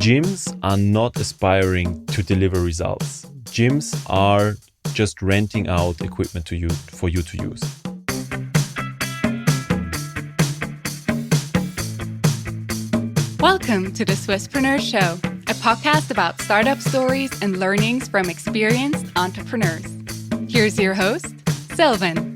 Gyms are not aspiring to deliver results. Gyms are just renting out equipment to you for you to use. Welcome to the Swisspreneur Show, a podcast about startup stories and learnings from experienced entrepreneurs. Here's your host, Sylvan.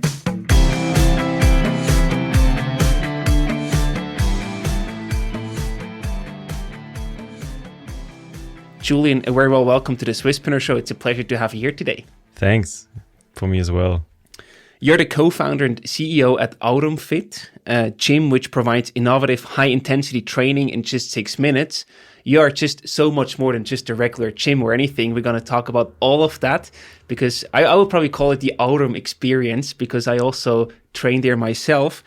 Julian, a very well welcome to the Swisspreneur Show. It's a pleasure to have you here today. Thanks, for me as well. You're the co-founder and CEO at Aurum Fit, a gym which provides innovative high-intensity training in just 6 minutes. You are just so much more than just a regular gym or anything. We're going to talk about all of that because I would probably call it the Aurum experience because I also train there myself.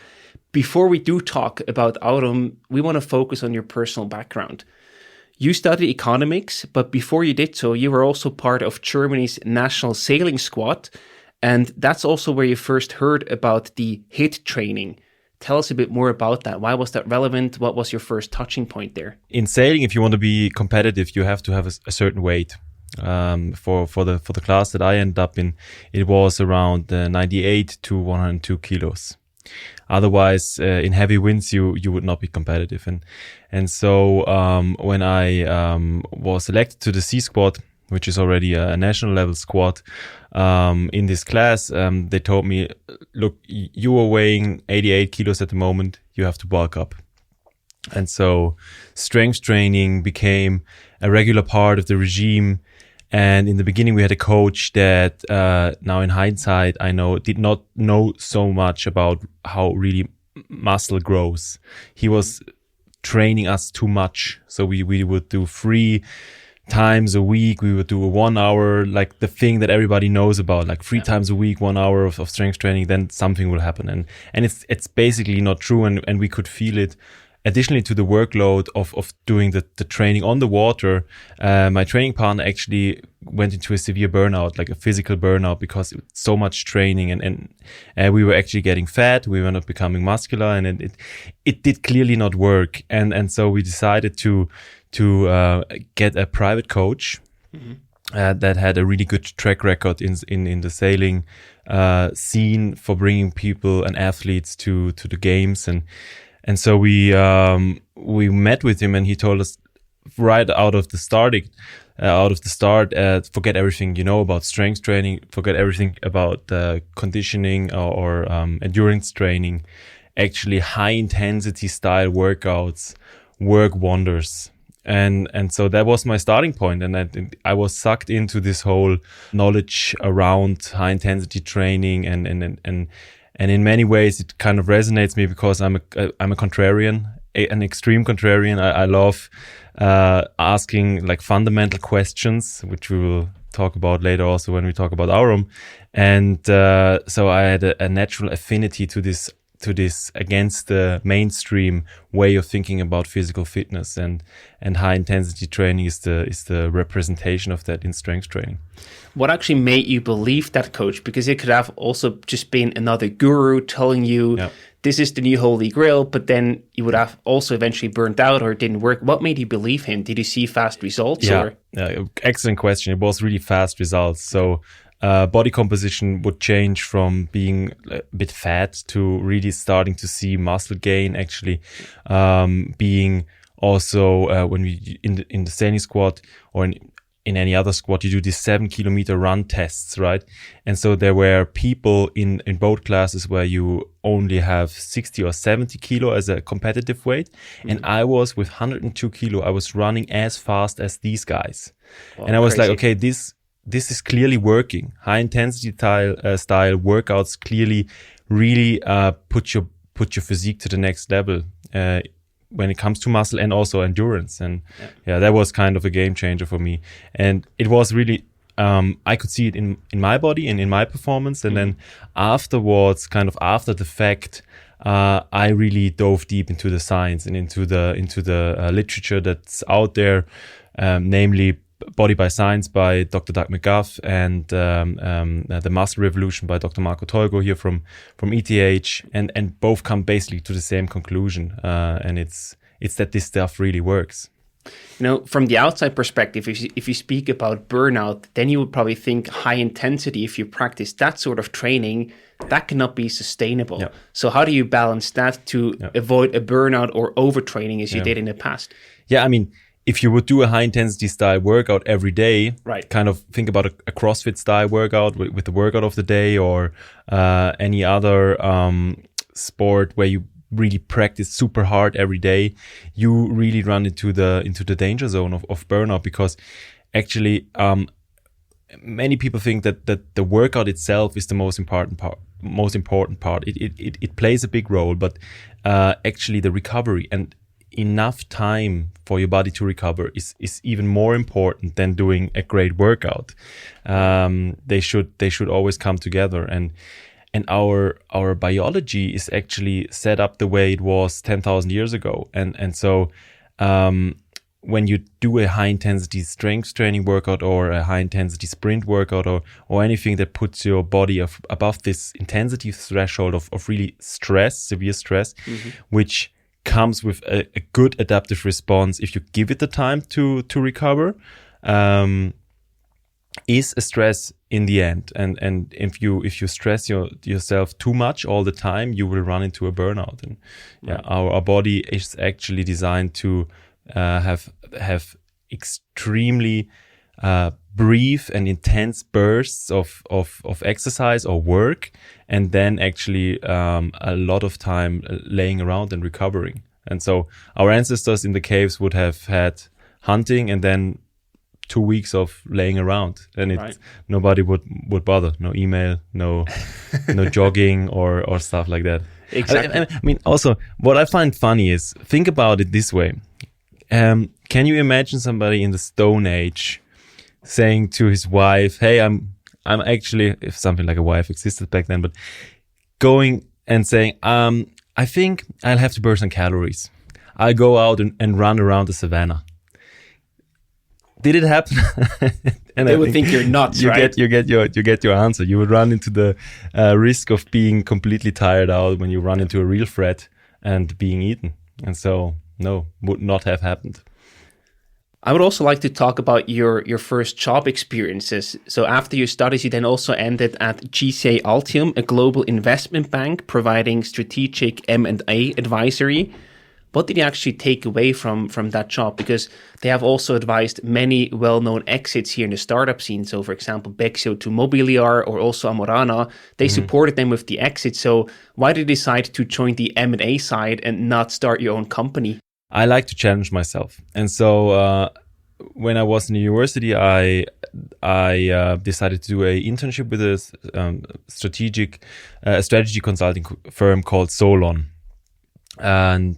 Before we do talk about Aurum, we want to focus on your personal background. You studied economics, but before you did so, you were also part of Germany's national sailing squad. And that's also where you first heard about the HIIT training. Tell us a bit more about that. Why was that relevant? What was your first touching point there? In sailing, if you want to be competitive, you have to have a certain weight. For the class that I ended up in, it was around 98 to 102 kilos. Otherwise, in heavy winds, you would not be competitive. And so when I was elected to the C squad, which is already a national level squad, in this class, they told me, look, you are weighing 88 kilos at the moment, you have to bulk up. And so strength training became a regular part of the regime. And in the beginning, we had a coach that now in hindsight, I know did not know so much about how really muscle grows. He was training us too much. So we would do 3 times a week. We would do a 1 hour, like the thing that everybody knows about, like 3 times a week, 1 hour of strength training, then something will happen. And it's basically not true. And we could feel it. Additionally to the workload of doing the training on the water, my training partner actually went into a severe burnout, like a physical burnout, because it was so much training and we were actually getting fat. We were not becoming muscular, and it did clearly not work. And so we decided to get a private coach that had a really good track record in the sailing scene for bringing people and athletes to the games. And so we met with him, and he told us right out of the start, forget everything you know about strength training, forget everything about conditioning or endurance training. Actually, high intensity style workouts work wonders. And so that was my starting point, and I was sucked into this whole knowledge around high intensity training, and in many ways it kind of resonates me because I'm a contrarian, an extreme contrarian. I love asking like fundamental questions, which we will talk about later also when we talk about Aurum. And so I had a natural affinity to this against the mainstream way of thinking about physical fitness, and high intensity training is the representation of that in strength training. What actually made you believe that, coach? Because it could have also just been another guru telling you this is the new holy grail, but then you would have also eventually burnt out or it didn't work. What made you believe him? Did you see fast results? Excellent question. It was really fast results. So body composition would change from being a bit fat to really starting to see muscle gain, actually being also when we in the sailing squad or in any other squad, you do these 7-kilometer run tests, right? And so there were people in both classes where you only have 60 or 70 kilo as a competitive weight. Mm-hmm. And I was with 102 kilo. I was running as fast as these guys. Wow, and I was crazy. Like, okay, this is clearly working. High intensity style workouts clearly really put your physique to the next level when it comes to muscle and also endurance. And that was kind of a game changer for me. And it was really I could see it in my body and in my performance. And then afterwards, kind of after the fact, I really dove deep into the science and into the literature that's out there, namely Body by Science by Dr. Doug McGuff and The Muscle Revolution by Dr. Marco Tolgo here from ETH, and both come basically to the same conclusion, and it's that this stuff really works. From the outside perspective, if you speak about burnout, then you would probably think high intensity, if you practice that sort of training, that cannot be sustainable. Yeah. So how do you balance that to avoid a burnout or overtraining as you did in the past? Yeah, I mean, if you would do a high intensity style workout every day, kind of think about a CrossFit style workout with the workout of the day, or any other sport where you really practice super hard every day, you really run into the danger zone of burnout, because actually many people think that the workout itself is the most important part. It plays a big role, but actually the recovery and enough time for your body to recover is even more important than doing a great workout. They should always come together, and our biology is actually set up the way it was 10,000 years ago. And so when you do a high intensity strength training workout or a high intensity sprint workout or anything that puts your body above this intensity threshold of really severe stress, which comes with a good adaptive response if you give it the time to recover, is a stress in the end. And if you stress yourself too much all the time, you will run into a burnout. And our body is actually designed to have extremely brief and intense bursts of exercise or work, and then actually a lot of time laying around and recovering. And so our ancestors in the caves would have had hunting and then 2 weeks of laying around, and nobody would bother. No email, no jogging or stuff like that. Exactly. I mean, also what I find funny is, think about it this way. Can you imagine somebody in the Stone Age saying to his wife, "Hey, I'm actually," if something like a wife existed back then, but going and saying, "I think I'll have to burn some calories. I'll go out and run around the savannah." Did it happen? And they would think you're nuts, right? You get your answer. You would run into the risk of being completely tired out when you run into a real threat and being eaten. And so, no, would not have happened. I would also like to talk about your first job experiences. So after your studies, you then also ended at GCA Altium, a global investment bank providing strategic M&A advisory. What did you actually take away from that job? Because they have also advised many well-known exits here in the startup scene. So, for example, Bexio to Mobiliar or also Amorana, they supported them with the exit. So why did you decide to join the M&A side and not start your own company? I like to challenge myself. And so when I was in university, I decided to do an internship with a strategy consulting firm called Solon. And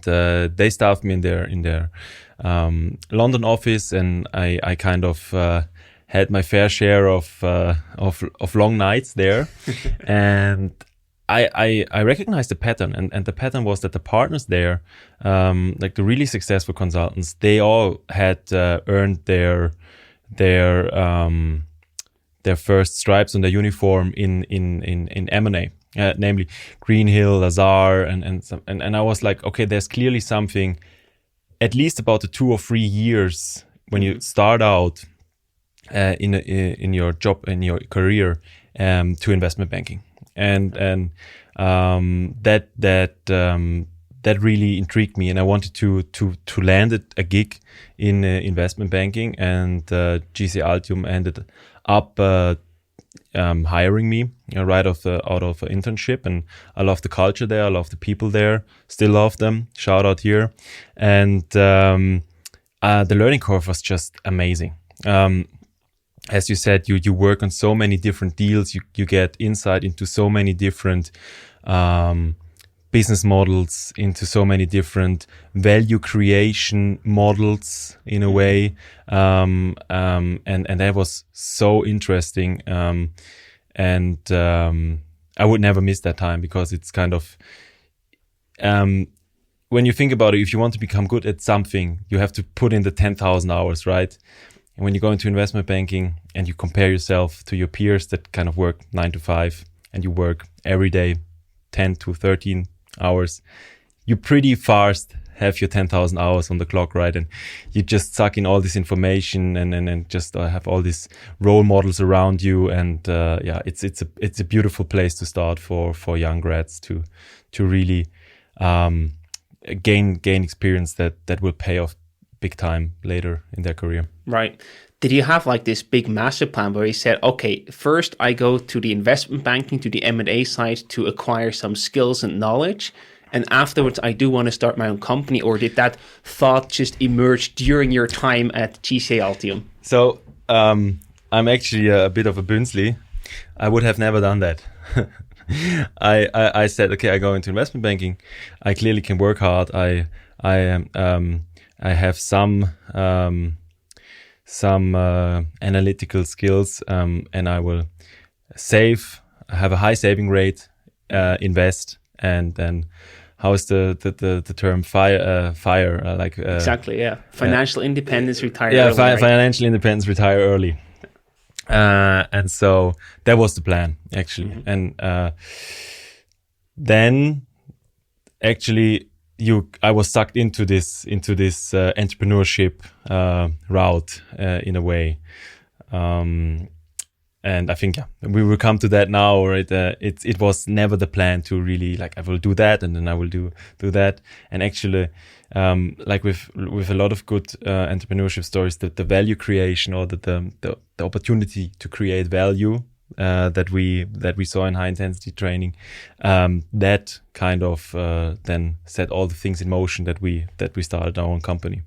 they staffed me in their London office, and I kind of had my fair share of long nights there. And I recognized the pattern, and the pattern was that the partners there, like the really successful consultants, they all had earned their first stripes on their uniform in M&A. Namely Greenhill, Lazar, and I was like, okay, there's clearly something, at least about the 2 or 3 years when you start out in your job, in your career, to investment banking, and that really intrigued me, and I wanted to land a gig in investment banking, and GCA Altium ended up hiring me right out of an internship, and I love the culture there. I love the people there. Still love them. Shout out here. And the learning curve was just amazing. As you said, you work on so many different deals. You get insight into so many different business models, into so many different value creation models in a way. And that was so interesting. And I would never miss that time, because it's kind of, when you think about it, if you want to become good at something, you have to put in the 10,000 hours, right? And when you go into investment banking and you compare yourself to your peers that kind of work 9 to 5, and you work every day 10 to 13 hours, you pretty fast have your 10,000 hours on the clock, right? And you just suck in all this information and just have all these role models around you. And it's a beautiful place to start for young grads to really gain experience that will pay off big time later in their career. Right. Did you have like this big master plan where you said, okay, first I go to the investment banking, to the M&A side to acquire some skills and knowledge, and afterwards I do want to start my own company? Or did that thought just emerge during your time at GCA Altium? So I'm actually a bit of a Bünzli. I would have never done that. I said, okay, I go into investment banking. I clearly can work hard. I have some analytical skills, and I will save, have a high saving rate, invest, and then how is the term fire exactly, yeah, financial independence, retire early. Right? Financial independence, retire early. And so that was the plan actually. And then actually I was sucked into this entrepreneurship route in a way, and I think we will come to that now. Right? It was never the plan to really I will do that and then I will do that. And actually, with a lot of good entrepreneurship stories, the value creation or the opportunity to create value that we saw in high intensity training, that kind of then set all the things in motion that we started our own company.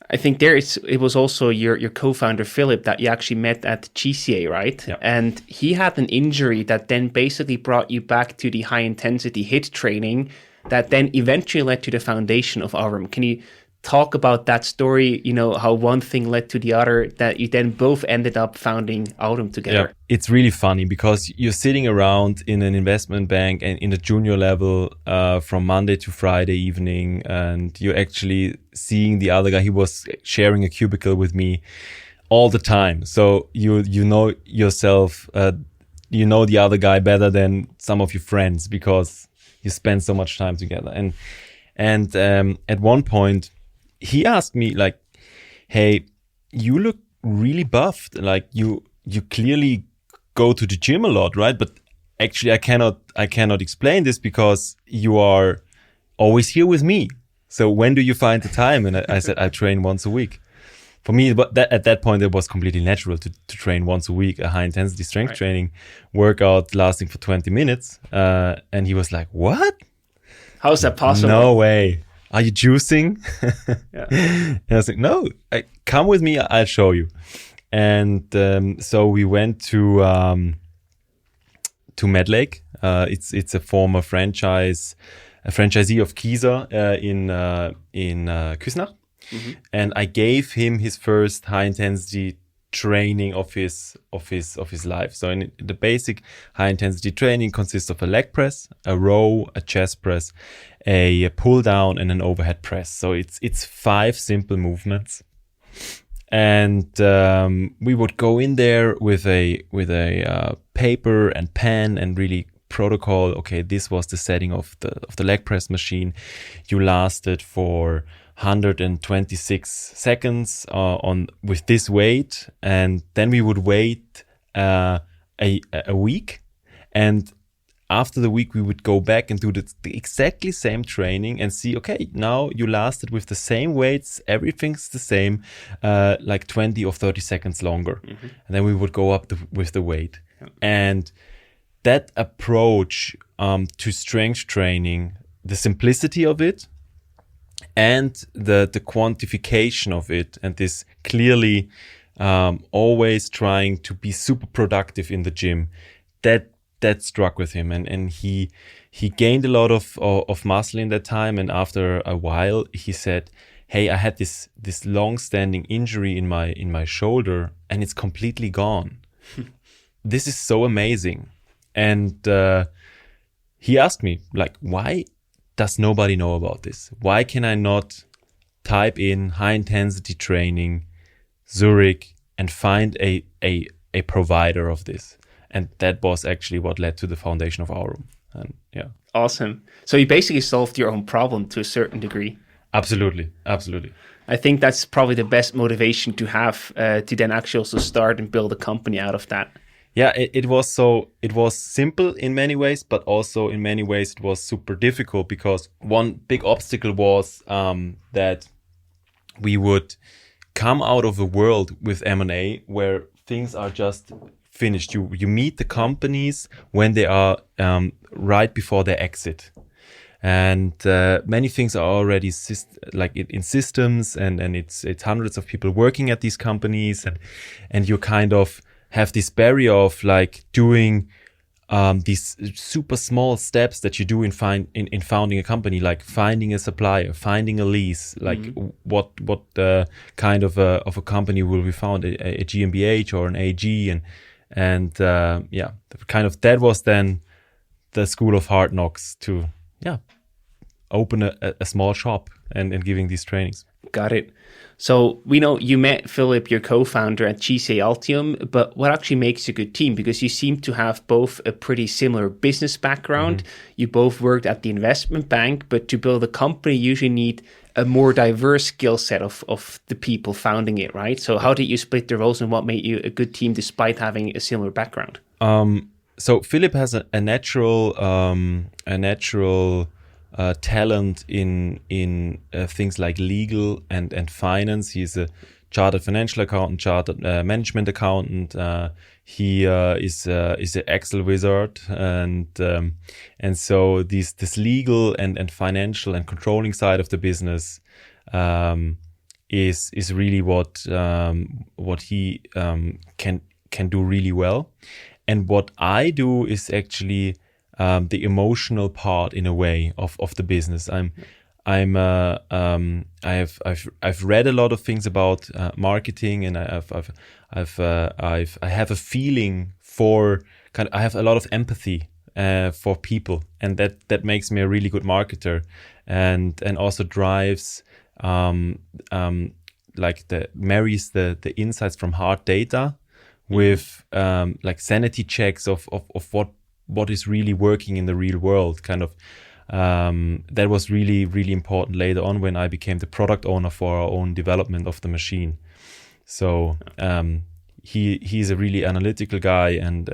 I think it was also your co-founder Philipp that you actually met at GCA, right? Yeah. And he had an injury that then basically brought you back to the high intensity HIIT training that then eventually led to the foundation of Aurum. Can you talk about that story, how one thing led to the other, that you then both ended up founding Aurum together? Yeah. It's really funny because you're sitting around in an investment bank and in the junior level from Monday to Friday evening, and you're actually seeing the other guy. He was sharing a cubicle with me all the time. So you know yourself, you know the other guy better than some of your friends because you spend so much time together. And at one point, he asked me hey, you look really buffed. You clearly go to the gym a lot, right? But actually I cannot explain this because you are always here with me. So when do you find the time? And I said, I train once a week. For me, but at that point, it was completely natural to train once a week, a high intensity strength training workout lasting for 20 minutes. And he was like, what? How is that possible? No way. Are you juicing? Yeah. And I was like, no, come with me. I'll show you. And so we went to Medlake. It's a former franchisee of Kieser in Küsnacht. Mm-hmm. And I gave him his first high intensity training of his life. So in the basic high intensity training consists of a leg press, a row, a chest press, a pull down, and an overhead press. So it's 5 simple movements. And we would go in there with a paper and pen and really protocol. Okay, this was the setting of the leg press machine. You lasted for 126 seconds with this weight, and then we would wait a week, and after the week we would go back and do the exactly same training and see, okay, now you lasted with the same weights, everything's the same, 20 or 30 seconds longer. Mm-hmm. And then we would go up with the weight. Yeah. And that approach to strength training, the simplicity of it, and the quantification of it, and this clearly always trying to be super productive in the gym, that struck with him, and he gained a lot of muscle in that time. And after a while, he said, "Hey, I had this long-standing injury in my shoulder, and it's completely gone. This is so amazing." And he asked me, why does nobody know about this? Why can I not type in high intensity training Zurich and find a provider of this? And that was actually what led to the foundation of Aurum. And yeah. Awesome. So you basically solved your own problem to a certain degree. Absolutely. I think that's probably the best motivation to have to then actually also start and build a company out of that. Yeah, it was simple in many ways, but also in many ways it was super difficult, because one big obstacle was that we would come out of a world with M&A where things are just finished. You meet the companies when they are right before their exit. And many things are already in systems, and it's hundreds of people working at these companies, and you kind of have this barrier of like doing these super small steps that you do in founding a company, like finding a supplier, finding a lease, like what kind of a company will we found, a GmbH or an AG, and kind of that was then the school of hard knocks to open a small shop and giving these trainings. Got it. So we know you met Philipp, your co-founder, at GCA Altium, but what actually makes a good team? Because you seem to have both a pretty similar business background. You both worked at the investment bank, but to build a company, you usually need a more diverse skill set of the people founding it, right? So how did you split the roles, and what made you a good team despite having a similar background? So Philipp has a natural talent in things like legal and finance. He's a chartered financial accountant, chartered management accountant. He is an Excel wizard, and so this legal and financial and controlling side of the business is really what he can do really well. And what I do is actually the emotional part, in a way, of the business. I've read a lot of things about marketing, and I have a feeling for I have a lot of empathy for people, and that makes me a really good marketer, and also drives marries the insights from hard data with like sanity checks of what is really working in the real world. That was really, really important later on when I became the product owner for our own development of the machine. So he's a really analytical guy, and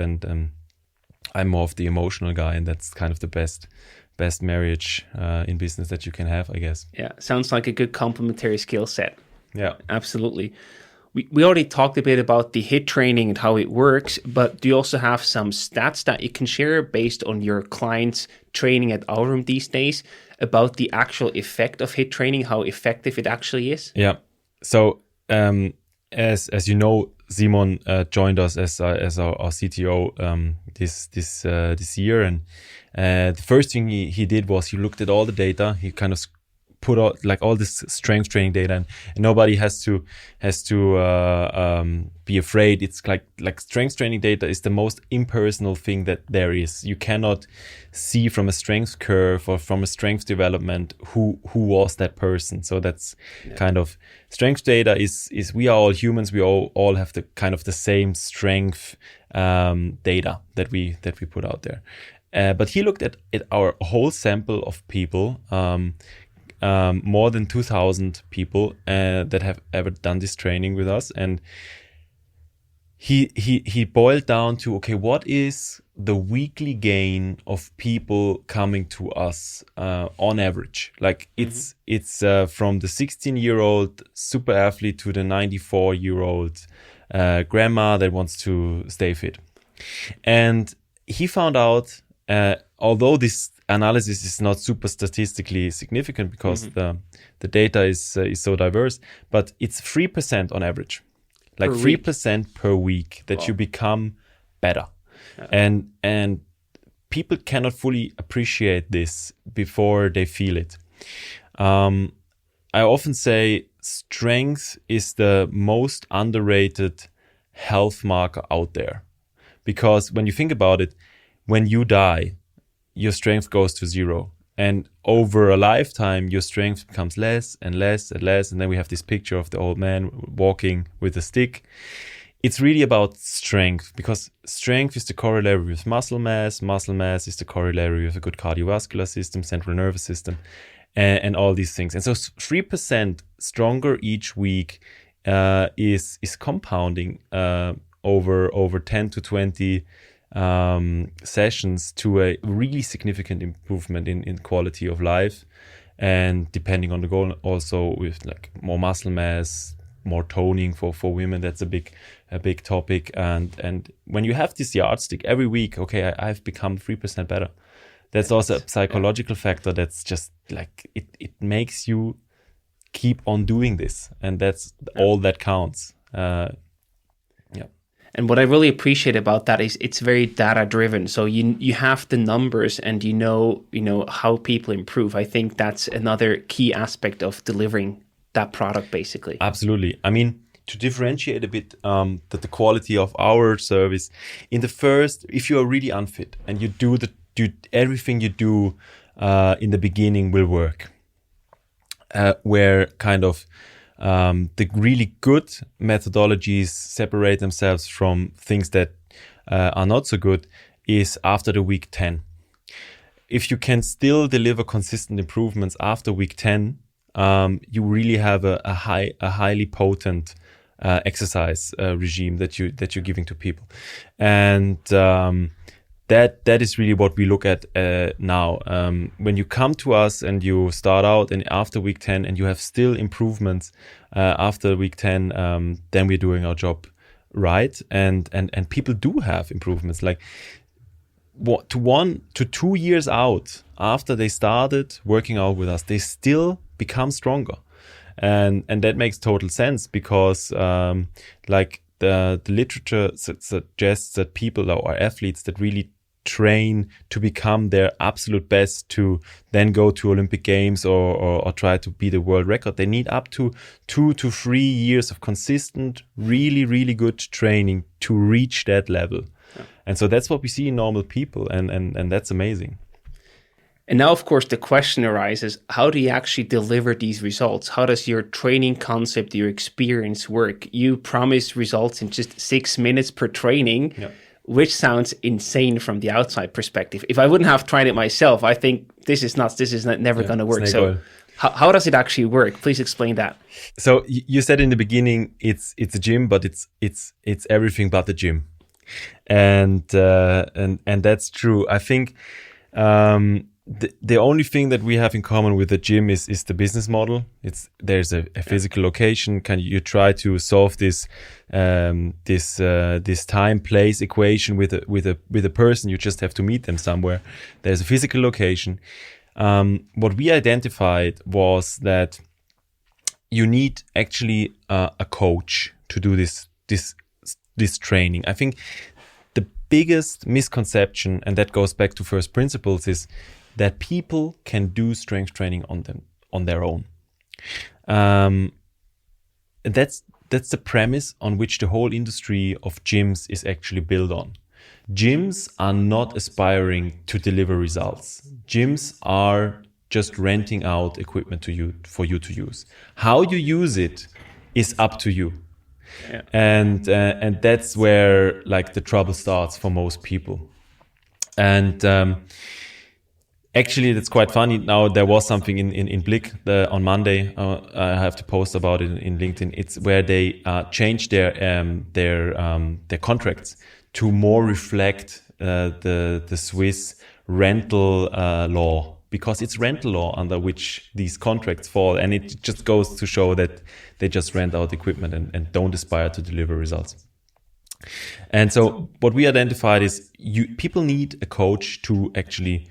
I'm more of the emotional guy, and that's kind of the best marriage in business that you can have, I guess. Yeah, sounds like a good complementary skill set. Yeah, absolutely. We already talked a bit about the HIIT training and how it works, but do you also have some stats that you can share based on your clients' training at Aurum these days about the actual effect of HIIT training, how effective it actually is? Yeah. So as you know, Simon joined us as our CTO this year, and the first thing he did was he looked at all the data. He kind of put out like all this strength training data, and nobody has to be afraid. It's like strength training data is the most impersonal thing that there is. You cannot see from a strength curve or from a strength development who was that person. So that's kind of strength data is we are all humans. We all have the kind of the same strength data that we put out there. But he looked at our whole sample of people. More than 2,000 people that have ever done this training with us, and he boiled down to, okay, what is the weekly gain of people coming to us on average? Like it's from the 16-year-old super athlete to the 94-year-old grandma that wants to stay fit. And he found out, although this analysis is not super statistically significant because the data is so diverse, but it's 3% on average, like 3% per week that you become better. And people cannot fully appreciate this before they feel it. I often say strength is the most underrated health marker out there, because when you think about it, when you die, your strength goes to zero. And over a lifetime, your strength becomes less and less and less. And then we have this picture of the old man walking with a stick. It's really about strength, because strength is the corollary with muscle mass. Muscle mass is the corollary with a good cardiovascular system, central nervous system. and all these things. And so 3% stronger each week is compounding over 10 to 20 sessions to a really significant improvement in quality of life. And depending on the goal, also with like more muscle mass, more toning for women, that's a big topic. And when you have this yardstick every week, okay, I've become 3% better. That's also a psychological factor that's just like, it makes you keep on doing this. And that's all that counts. And what I really appreciate about that is it's very data driven. So you have the numbers and you know how people improve. I think that's another key aspect of delivering that product, basically. Absolutely. I mean, to differentiate a bit the quality of our service, in the first, if you are really unfit and you do everything you do in the beginning will work, where kind of the really good methodologies separate themselves from things that are not so good is after the week 10. If you can still deliver consistent improvements after week 10, you really have a highly potent exercise regime that you're giving to people, and that is really what we look at now. When you come to us and you start out and after week 10 and you have still improvements after week 10, then we're doing our job right. And people do have improvements, like 1 to 2 years out after they started working out with us, they still become stronger. And that makes total sense because like the literature suggests that people or athletes that really train to become their absolute best to then go to Olympic Games or try to beat the world record, they need up to 2 to 3 years of consistent, really, really good training to reach that level. Yeah. And so that's what we see in normal people, and that's amazing. And now, of course, the question arises, how do you actually deliver these results? How does your training concept, your experience work? You promise results in just 6 minutes per training. Yeah. Which sounds insane from the outside perspective. If I wouldn't have tried it myself, I think this is nuts. This is never going to work. So how does it actually work? Please explain that. So you said in the beginning, it's a gym, but it's everything but the gym. And that's true. I think the only thing that we have in common with the gym is the business model. There's a physical location. You try to solve this time place equation with a person? You just have to meet them somewhere. There's a physical location. What we identified was that you need actually a coach to do this training. I think the biggest misconception, and that goes back to first principles, is that people can do strength training on their own. That's the premise on which the whole industry of gyms is actually built on. Gyms are not aspiring to deliver results. Gyms are just renting out equipment for you to use. How you use it is up to you. Yeah. And that's where like the trouble starts for most people. And actually, that's quite funny. Now, there was something in Blick on Monday. I have to post about it in LinkedIn. It's where they changed their contracts to more reflect the Swiss rental law, because it's rental law under which these contracts fall, and it just goes to show that they just rent out equipment and don't aspire to deliver results. And so, what we identified is people need a coach to actually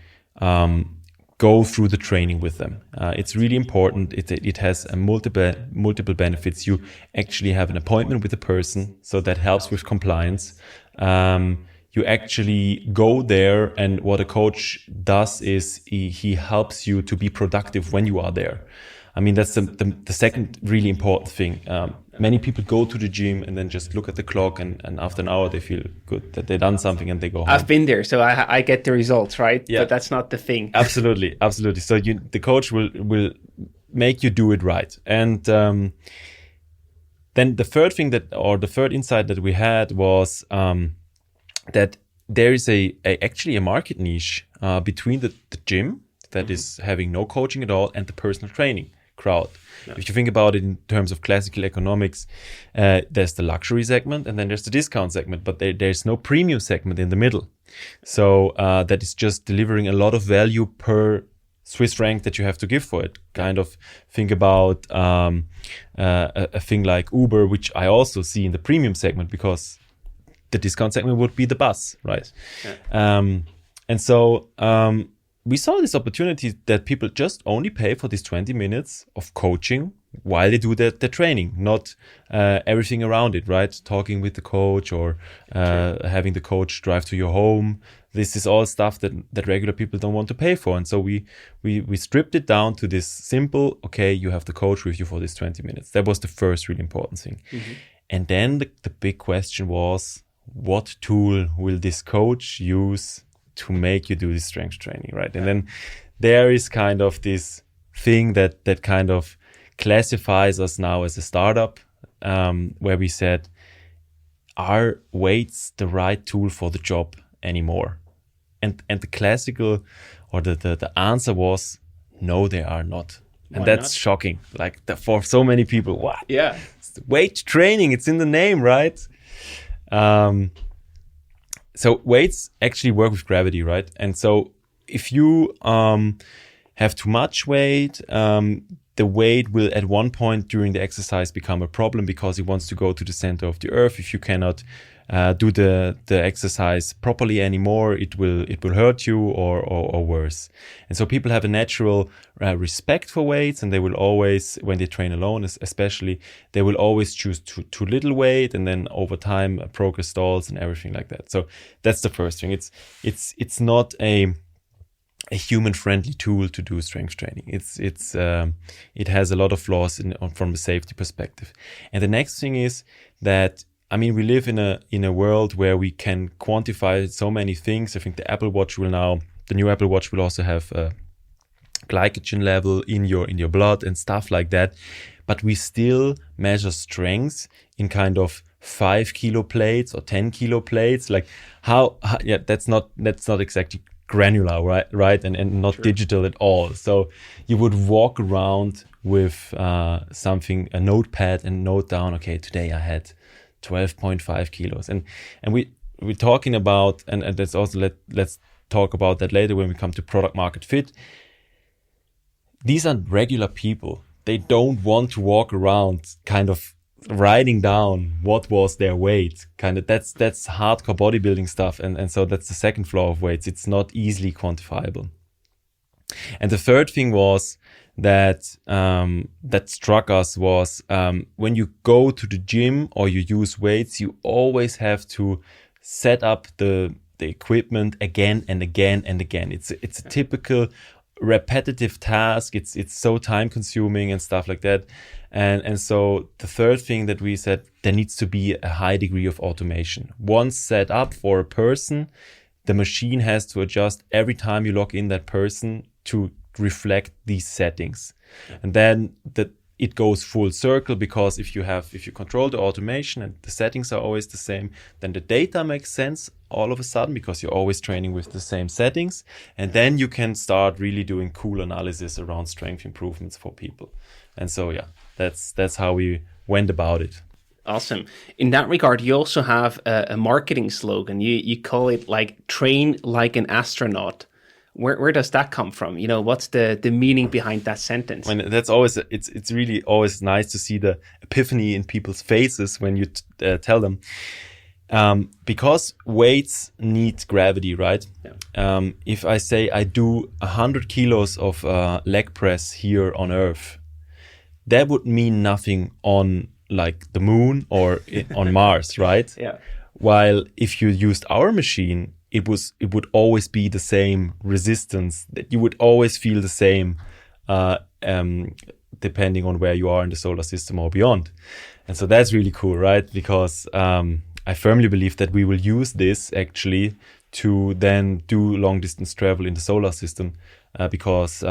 go through the training with them. It's really important. It has multiple benefits. You actually have an appointment with a person, so that helps with compliance. You actually go there, and what a coach does is he helps you to be productive when you are there. I mean, that's the second really important thing. Many people go to the gym and then just look at the clock, and after an hour they feel good that they've done something and they go home. I've been there, so I get the results, right? Yeah. But that's not the thing. Absolutely. So the coach will make you do it right. And then the third thing the third insight that we had was that there is actually a market niche between the gym, that is having no coaching at all, and the personal training crowd. If you think about it in terms of classical economics, there's the luxury segment and then there's the discount segment, but there's no premium segment in the middle. So that is just delivering a lot of value per Swiss franc that you have to give for it. Kind of think about a thing like Uber, which I also see in the premium segment, because the discount segment would be the bus, right? And so we saw this opportunity that people just only pay for these 20 minutes of coaching while they do the training, not everything around it, right? Talking with the coach or having the coach drive to your home. This is all stuff that regular people don't want to pay for. And so we stripped it down to this simple, okay, you have the coach with you for these 20 minutes. That was the first really important thing. And then the big question was, what tool will this coach use to make you do this strength training, right? And then there is kind of this thing that kind of classifies us now as a startup, where we said, are weights the right tool for the job anymore? And the classical or the answer was, no, they are not. And that's shocking. Like for so many people, what? Yeah. It's weight training, it's in the name, right? So weights actually work with gravity, right? And so if you have too much weight, the weight will at one point during the exercise become a problem because it wants to go to the center of the earth. If you cannot do the exercise properly anymore, it will hurt you or worse. And so people have a natural respect for weights, and they will always, when they train alone especially, they will always choose too little weight, and then over time progress stalls and everything like that. So that's the first thing. It's not a human-friendly tool to do strength training. It has a lot of flaws from the safety perspective. And the next thing is that, I mean, we live in a world where we can quantify so many things. I think the new Apple Watch will also have a glycogen level in your blood and stuff like that. But we still measure strength in kind of 5 kilo plates or 10 kilo plates. Like that's not exactly granular, right? And not digital at all. So you would walk around with a notepad and note down, okay, today I had 12.5 kilos. And we're talking about, and that's also, let's talk about that later when we come to product market fit. These are regular people. They don't want to walk around kind of writing down what was their weight. Kind of that's hardcore bodybuilding stuff. And so that's the second flaw of weights. It's not easily quantifiable. And the third thing was that struck us was when you go to the gym or you use weights, you always have to set up the equipment again and again and again. It's a typical repetitive task. It's so time consuming and stuff like that. And so the third thing that we said, there needs to be a high degree of automation. Once set up for a person, the machine has to adjust every time you log in that person to reflect these settings. And then it goes full circle, because if you control the automation and the settings are always the same, then the data makes sense all of a sudden, because you're always training with the same settings. And then you can start really doing cool analysis around strength improvements for people. And so, yeah, that's how we went about it. Awesome. In that regard, you also have a marketing slogan. You call it like train like an astronaut. Where does that come from? You know, what's the meaning behind that sentence? I mean, that's always, it's really always nice to see the epiphany in people's faces when you tell them. Because weights need gravity, right? Yeah. If I say I do 100 kilos of leg press here on Earth, that would mean nothing on like the moon or on Mars, right? Yeah. While if you used our machine, it would always be the same resistance, that you would always feel the same, depending on where you are in the solar system or beyond. And so that's really cool, right? Because I firmly believe that we will use this actually to then do long distance travel in the solar system, because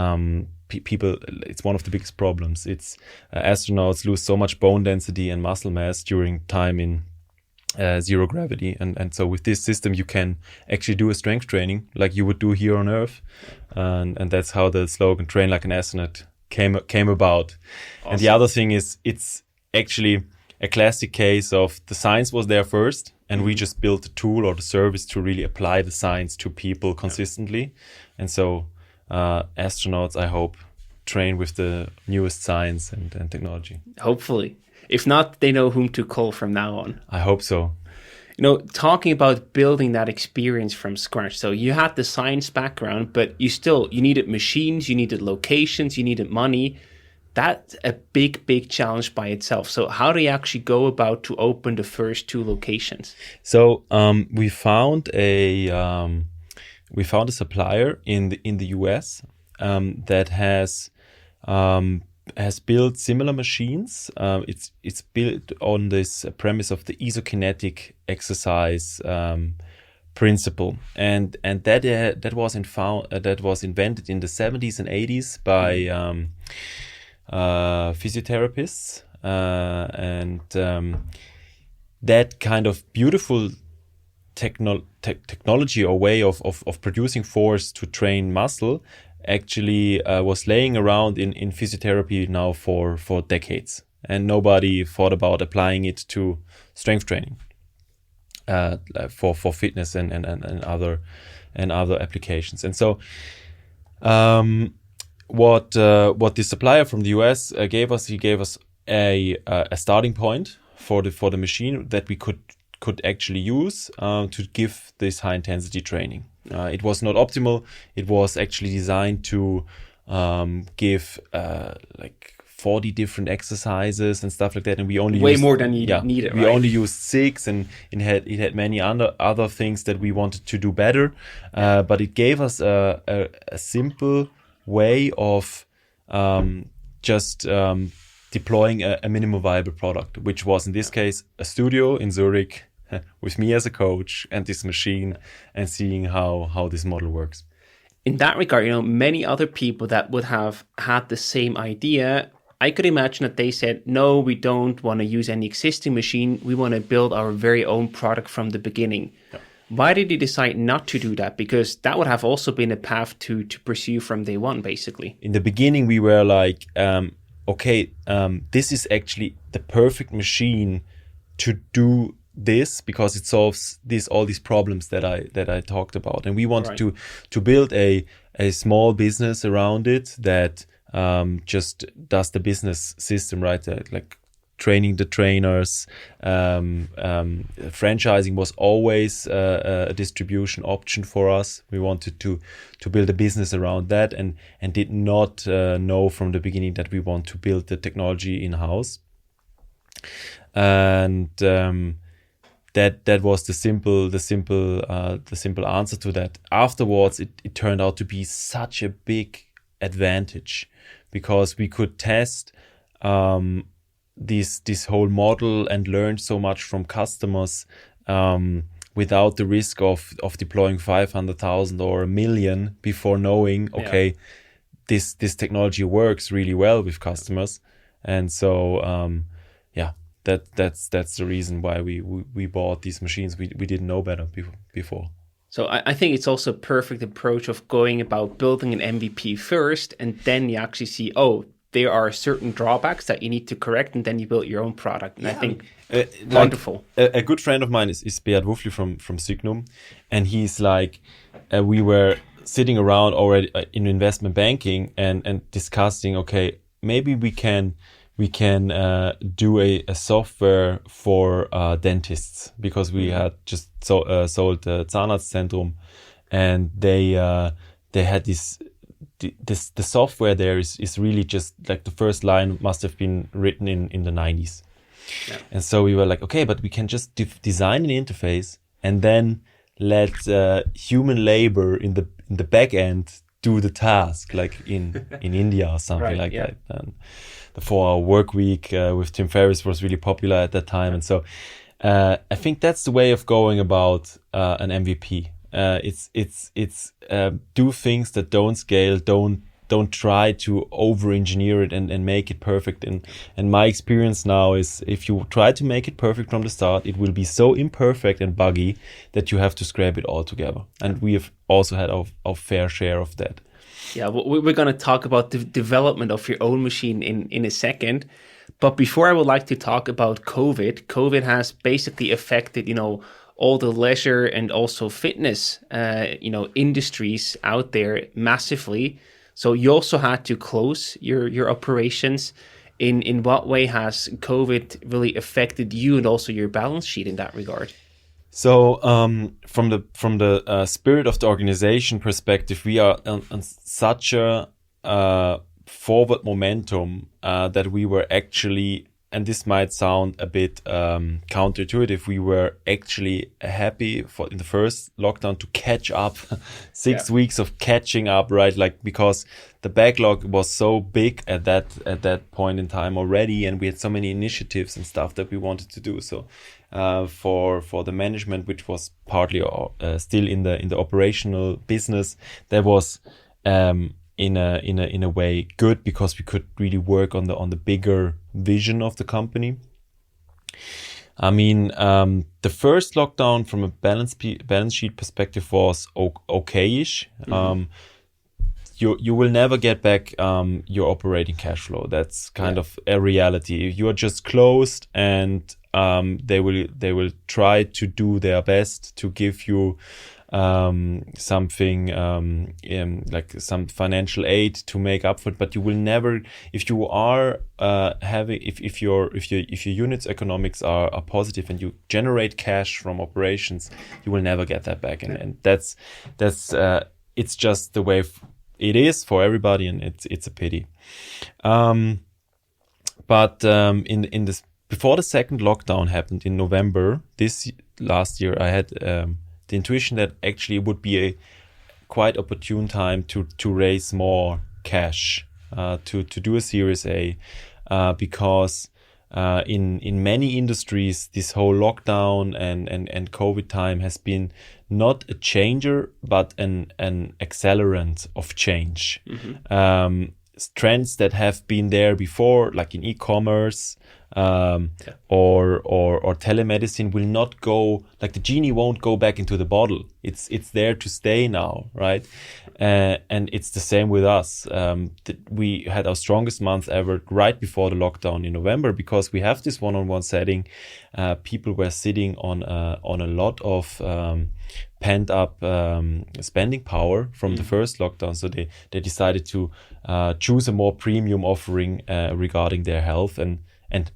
people, it's one of the biggest problems. It's astronauts lose so much bone density and muscle mass during time in zero gravity, and so with this system you can actually do a strength training like you would do here on Earth, and that's how the slogan "Train like an astronaut" came about. Awesome. And the other thing is, it's actually a classic case of the science was there first, and we just built the tool or the service to really apply the science to people consistently. And so astronauts, I hope, train with the newest science and technology. Hopefully. If not, they know whom to call from now on. I hope so. Talking about building that experience from scratch. So you had the science background, but you needed machines, you needed locations, you needed money. That's a big challenge by itself. So how do you actually go about to open the first 2 locations? So we found a supplier in the US that has built similar machines. It's built on this premise of the isokinetic exercise principle, and that was invented in the 70s and 80s by physiotherapists, and that kind of beautiful technology or way of producing force to train muscle actually was laying around in physiotherapy now for decades, and nobody thought about applying it to strength training for fitness and other applications. And so what the supplier from the US gave us, he gave us a starting point for the machine that we could actually use to give this high intensity training. It was not optimal. It was actually designed to give like 40 different exercises and stuff like that, and we only used more than you needed. We only used 6, and it had many other things that we wanted to do better. But it gave us a simple way of just deploying a minimum viable product, which was in this case a studio in Zurich with me as a coach and this machine, and seeing how this model works. In that regard, many other people that would have had the same idea, I could imagine that they said, no, we don't want to use any existing machine. We want to build our very own product from the beginning. Yeah. Why did you decide not to do that? Because that would have also been a path to pursue from day one, basically. In the beginning, we were like, this is actually the perfect machine to do this, because it solves all these problems that I talked about, and we wanted to build a small business around it that just does the business system right, like training the trainers. Franchising was always a distribution option for us. We wanted to build a business around that, and did not know from the beginning that we want to build the technology in-house. And that was the simple answer to that. Afterwards, it turned out to be such a big advantage, because we could test this whole model and learn so much from customers without the risk of deploying 500,000 or 1 million before knowing, this technology works really well with customers. And so that's the reason why we bought these machines. We didn't know better before. So I think it's also a perfect approach of going about building an MVP first, and then you actually see, there are certain drawbacks that you need to correct, and then you build your own product. And I think wonderful. A good friend of mine is Beat Wuffli from Signum, and he's like, we were sitting around already in investment banking and discussing, maybe we can do a software for dentists, because we had just sold Zahnarztzentrum, and they had the software there is really just like the first line must have been written in the 90s. Yeah. And so we were like, but we can just design an interface and then let human labor in the back end do the task, like in India or something that. And the 4-hour work week with Tim Ferriss was really popular at that time. And so I think that's the way of going about an MVP. It's do things that don't scale, don't don't try to over-engineer it and make it perfect. And my experience now is if you try to make it perfect from the start, it will be so imperfect and buggy that you have to scrap it all together. And we have also had our fair share of that. Yeah, we're going to talk about the development of your own machine in a second. But before, I would like to talk about COVID. COVID has basically affected, all the leisure and also fitness, industries out there massively. So you also had to close your operations. In what way has COVID really affected you and also your balance sheet in that regard? So from the spirit of the organization perspective, we are on such a forward momentum that we were actually, and this might sound a bit counterintuitive, we were actually happy in the first lockdown to catch up 6 weeks of catching up, right? Like, because the backlog was so big at that point in time already, and we had so many initiatives and stuff that we wanted to do. So for the management, which was partly still in the operational business, that was in a way good, because we could really work on the bigger vision of the company. I mean, the first lockdown from a balance sheet perspective was okay-ish. Mm-hmm. You will never get back your operating cash flow. That's kind of a reality. You are just closed, and they will try to do their best to give you something like some financial aid to make up for it, but you will never, if you are if your units economics are positive and you generate cash from operations, you will never get that back, and that's it's just the way it is for everybody, and it's a pity. But in this, before the second lockdown happened in November last year, I had the intuition that actually it would be a quite opportune time to raise more cash, to do a Series A, because in many industries this whole lockdown and COVID time has been not a changer but an accelerant of change. Mm-hmm. Trends that have been there before, like in e-commerce, or telemedicine, will not go, like the genie won't go back into the bottle. It's there to stay now, right? And it's the same with us. We had our strongest month ever right before the lockdown in November, because we have this one-on-one setting. People were sitting on a lot of pent up spending power from the first lockdown, so they decided to choose a more premium offering regarding their health, and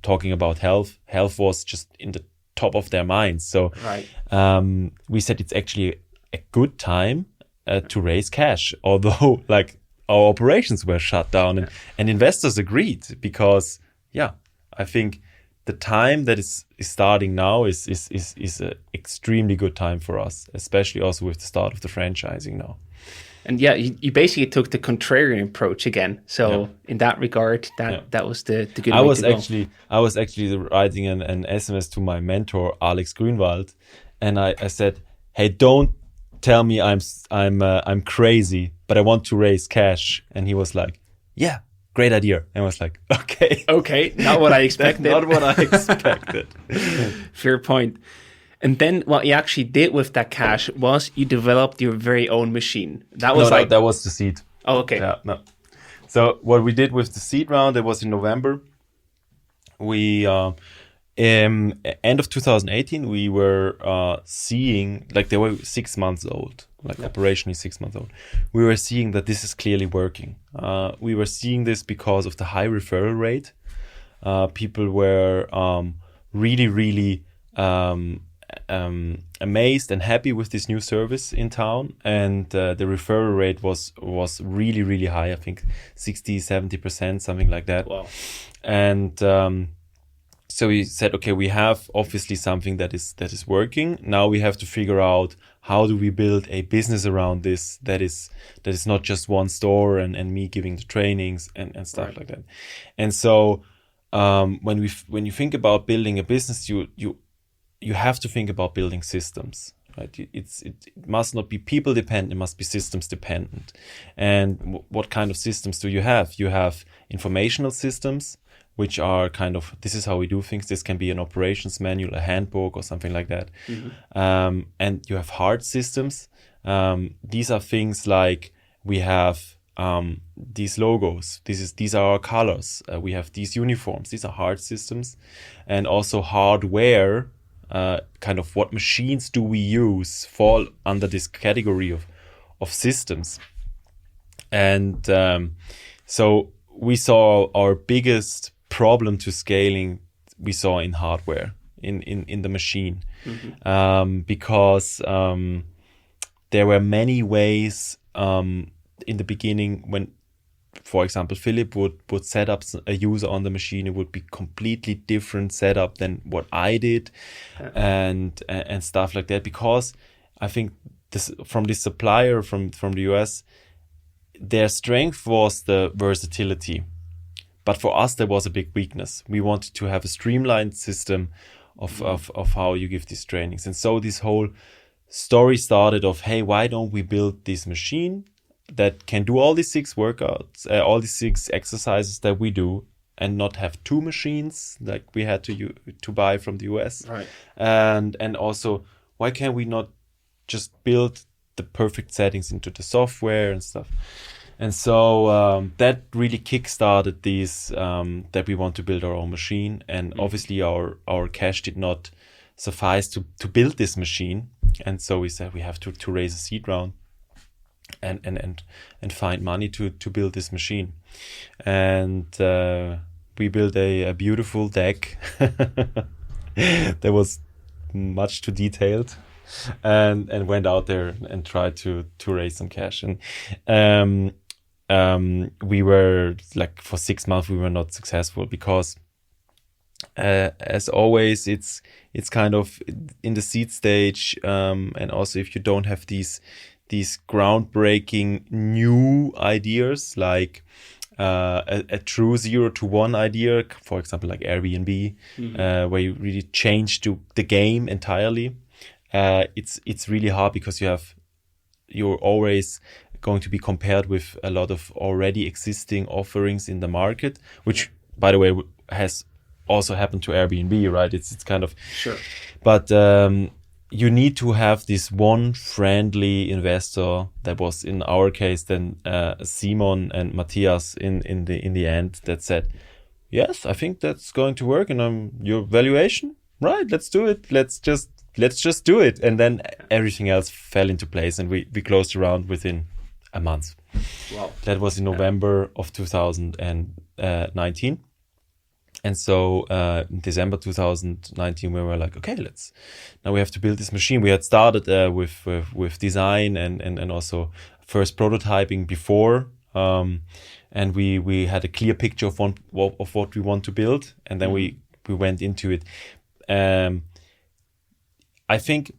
talking about health was just in the top of their minds. So we said it's actually a good time to raise cash, although like our operations were shut down, and investors agreed, because I think the time that is starting now is an extremely good time for us, especially also with the start of the franchising now. And you basically took the contrarian approach again. So in that regard, that was the good way to go. I was actually writing an SMS to my mentor, Alex Grünwald, and I said, "Hey, don't tell me I'm crazy, but I want to raise cash." And he was like, "Yeah, great idea." And I was like, okay, not what I expected. Not what I expected. Fair point. And then what you actually did with that cash was you developed your very own machine. That was that was the seed. Oh, okay. Yeah, no. So what we did with the seed round, that was in November. We end of 2018, we were seeing, like, they were 6 months old, like operationally 6 months old. We were seeing that this is clearly working. We were seeing this because of the high referral rate. People were really amazed and happy with this new service in town, and the referral rate was really high. I think 60-70%, something like that. Wow. And so we said, okay, we have obviously something that is working. Now we have to figure out, how do we build a business around this that is not just one store and me giving the trainings and stuff like that. And so when you think about building a business, you have to think about building systems. right? It must not be people dependent, it must be systems dependent. And what kind of systems do you have? You have informational systems, which are kind of, this is how we do things. This can be an operations manual, a handbook, or something like that. And you have hard systems. These are things like we have these logos. These are our colors. We have these uniforms. These are hard systems. And also hardware, kind of what machines do we use, fall under this category of systems. And so we saw our biggest problem to scaling, we saw in hardware, in the machine, because there were many ways in the beginning when, for example, Philipp would set up a user on the machine. It would be completely different setup than what I did, and stuff like that. Because I think from this supplier from the US, their strength was the versatility. But for us, there was a big weakness. We wanted to have a streamlined system of how you give these trainings. And so this whole story started of, hey, why don't we build this machine that can do all these 6 workouts, all these 6 exercises that we do, and not have 2 machines like we had to buy from the US. Right. And also, why can't we not just build the perfect settings into the software and stuff? And so that really kickstarted these, that we want to build our own machine. And obviously our cash did not suffice to build this machine. And so we said we have to raise a seed round and find money to build this machine. And we built a beautiful deck that was much too detailed, and went out there and tried to raise some cash. And we were like, for 6 months we were not successful because as always it's kind of in the seed stage, and also if you don't have these groundbreaking new ideas, like a true 0 to 1 idea, for example, like Airbnb, where you really change the game entirely. It's really hard because you're always going to be compared with a lot of already existing offerings in the market, which, by the way, has also happened to Airbnb, right? It's kind of sure, but you need to have this one friendly investor. That was in our case then Simon and Matthias in the end, that said, yes, I think that's going to work, and your valuation, right? Let's do it. Let's just do it. And then everything else fell into place, and we closed around within a month. Wow. That was in November of 2019. And so in December 2019, we were like, okay, now we have to build this machine. We had started with design and also first prototyping before. And we had a clear picture of what we want to build. And then we went into it. I think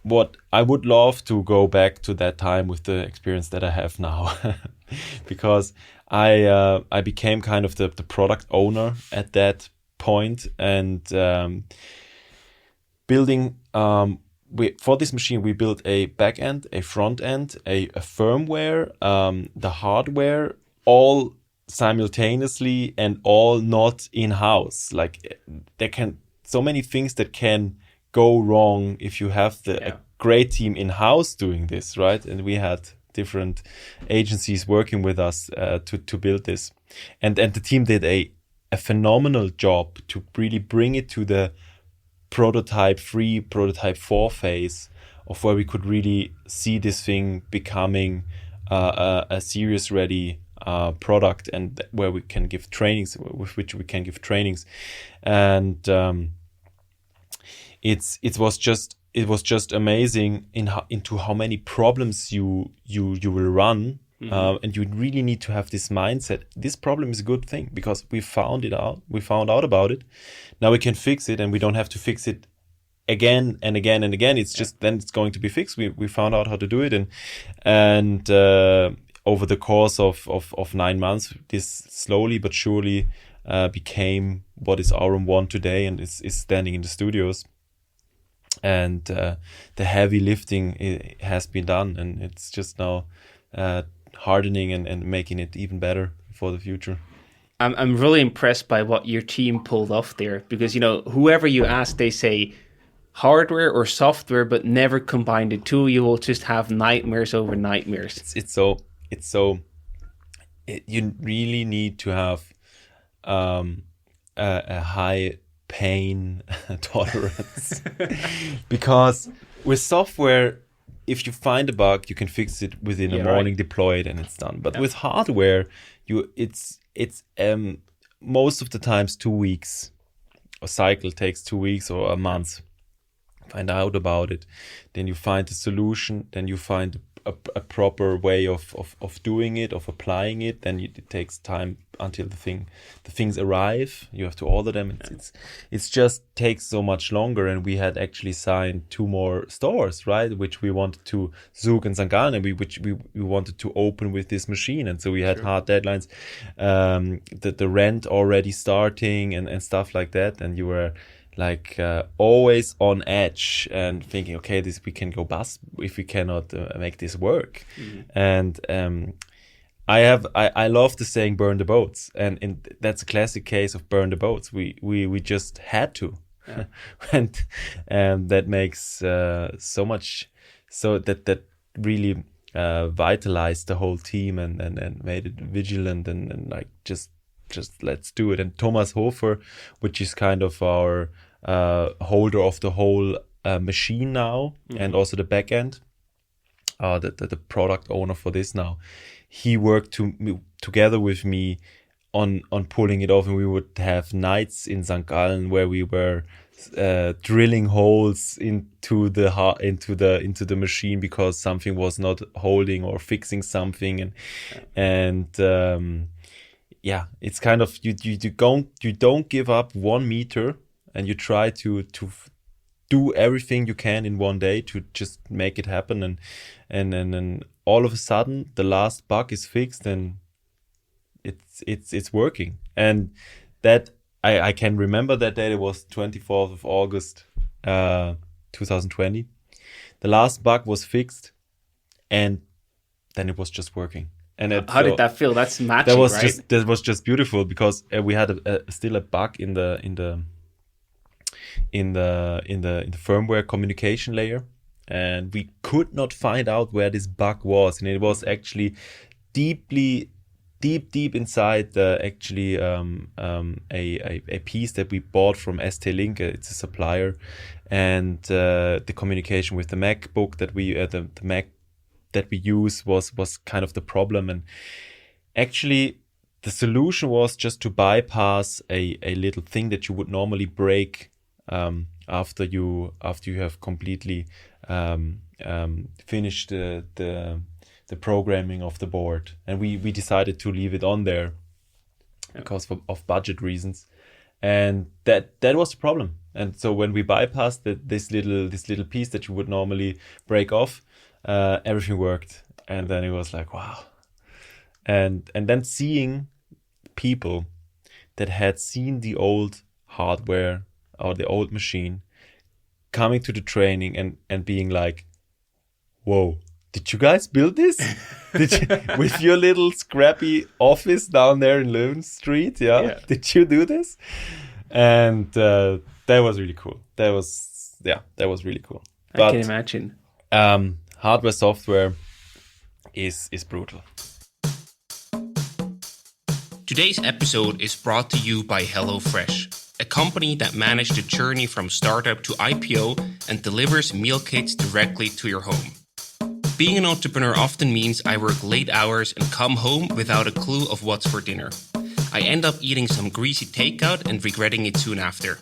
what I would love to go back to that time with the experience that I have now, because I became kind of the product owner at that point, and building for this machine we built a back end, a front end, a firmware, the hardware, all simultaneously and all not in-house. Like there can so many things that can go wrong if you have a great team in-house doing this, right? And we had different agencies working with us to build this, and the team did a phenomenal job to really bring it to the prototype 3, prototype 4 phase, of where we could really see this thing becoming a serious ready product, and where we can give trainings, with which we can give trainings. And it was just amazing into how many problems you will run, and you really need to have this mindset. This problem is a good thing because we found out about it. Now we can fix it, and we don't have to fix it again and again and again. It's just then it's going to be fixed. We found out how to do it, and over the course of 9 months, this slowly but surely became what is Aurum 1 today, and is standing in the studios. and the heavy lifting has been done, and it's just now hardening and making it even better for the future. I'm really impressed by what your team pulled off there, because, you know, whoever you ask, they say hardware or software, but never combine the two. You will just have nightmares over nightmares. You really need to have a high pain tolerance because with software, if you find a bug, you can fix it within a morning, deploy it, and it's done. But with hardware, it's most of the times 2 weeks. A cycle takes 2 weeks or a month. Find out about it, then you find the solution, then you find a proper way of doing it, of applying it. Then it takes time until the things arrive. You have to order them. It's just takes so much longer. And we had actually signed 2 more stores, right? Which we wanted to, Zug and St. Gallen, and which we wanted to open with this machine. And so we had hard deadlines. The rent already starting and stuff like that. And you were like always on edge and thinking, okay, we can go bust if we cannot make this work. And I love the saying "burn the boats," and that's a classic case of burn the boats. We just had to, and that makes so much, so that really vitalized the whole team and made it vigilant and like just let's do it. And Thomas Hofer, which is kind of our holder of the whole machine now, and also the back end, the product owner for this now, he worked together with me on pulling it off, and we would have nights in St. Gallen where we were drilling holes into the machine because something was not holding, or fixing something, and it's kind of you don't give up 1 meter, and you try to do everything you can in one day to just make it happen, and then all of a sudden the last bug is fixed and it's working. And that I can remember that day. It was 24th of August 2020. The last bug was fixed, and then it was just working. And how did that feel? That's magic, right? That was just beautiful, because we had still a bug in the firmware communication layer, and we could not find out where this bug was, and it was actually deep inside a piece that we bought from ST Link. It's a supplier, and the communication with the MacBook that the Mac that we use was kind of the problem. And actually the solution was just to bypass a little thing that you would normally break after you have completely finished the programming of the board. And we decided to leave it on there because of budget reasons, and that was the problem. And so when we bypassed this little piece that you would normally break off, everything worked. And then it was like, wow. And then seeing people that had seen the old hardware or the old machine coming to the training and being like, whoa, did you guys build this? With your little scrappy office down there in Leuven Street? Yeah. Did you do this? And that was really cool. That was really cool. I can imagine. Hardware, software is brutal. Today's episode is brought to you by HelloFresh, a company that managed the journey from startup to IPO and delivers meal kits directly to your home. Being an entrepreneur often means I work late hours and come home without a clue of what's for dinner. I end up eating some greasy takeout and regretting it soon after.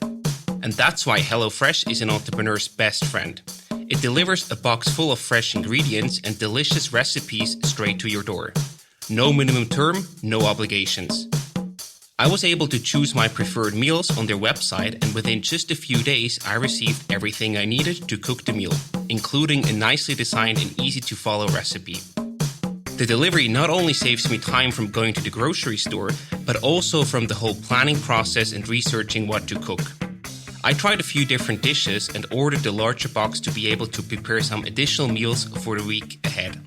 And that's why HelloFresh is an entrepreneur's best friend. It delivers a box full of fresh ingredients and delicious recipes straight to your door. No minimum term, no obligations. I was able to choose my preferred meals on their website, and within just a few days I received everything I needed to cook the meal, including a nicely designed and easy to follow recipe. The delivery not only saves me time from going to the grocery store, but also from the whole planning process and researching what to cook. I tried a few different dishes and ordered the larger box to be able to prepare some additional meals for the week ahead.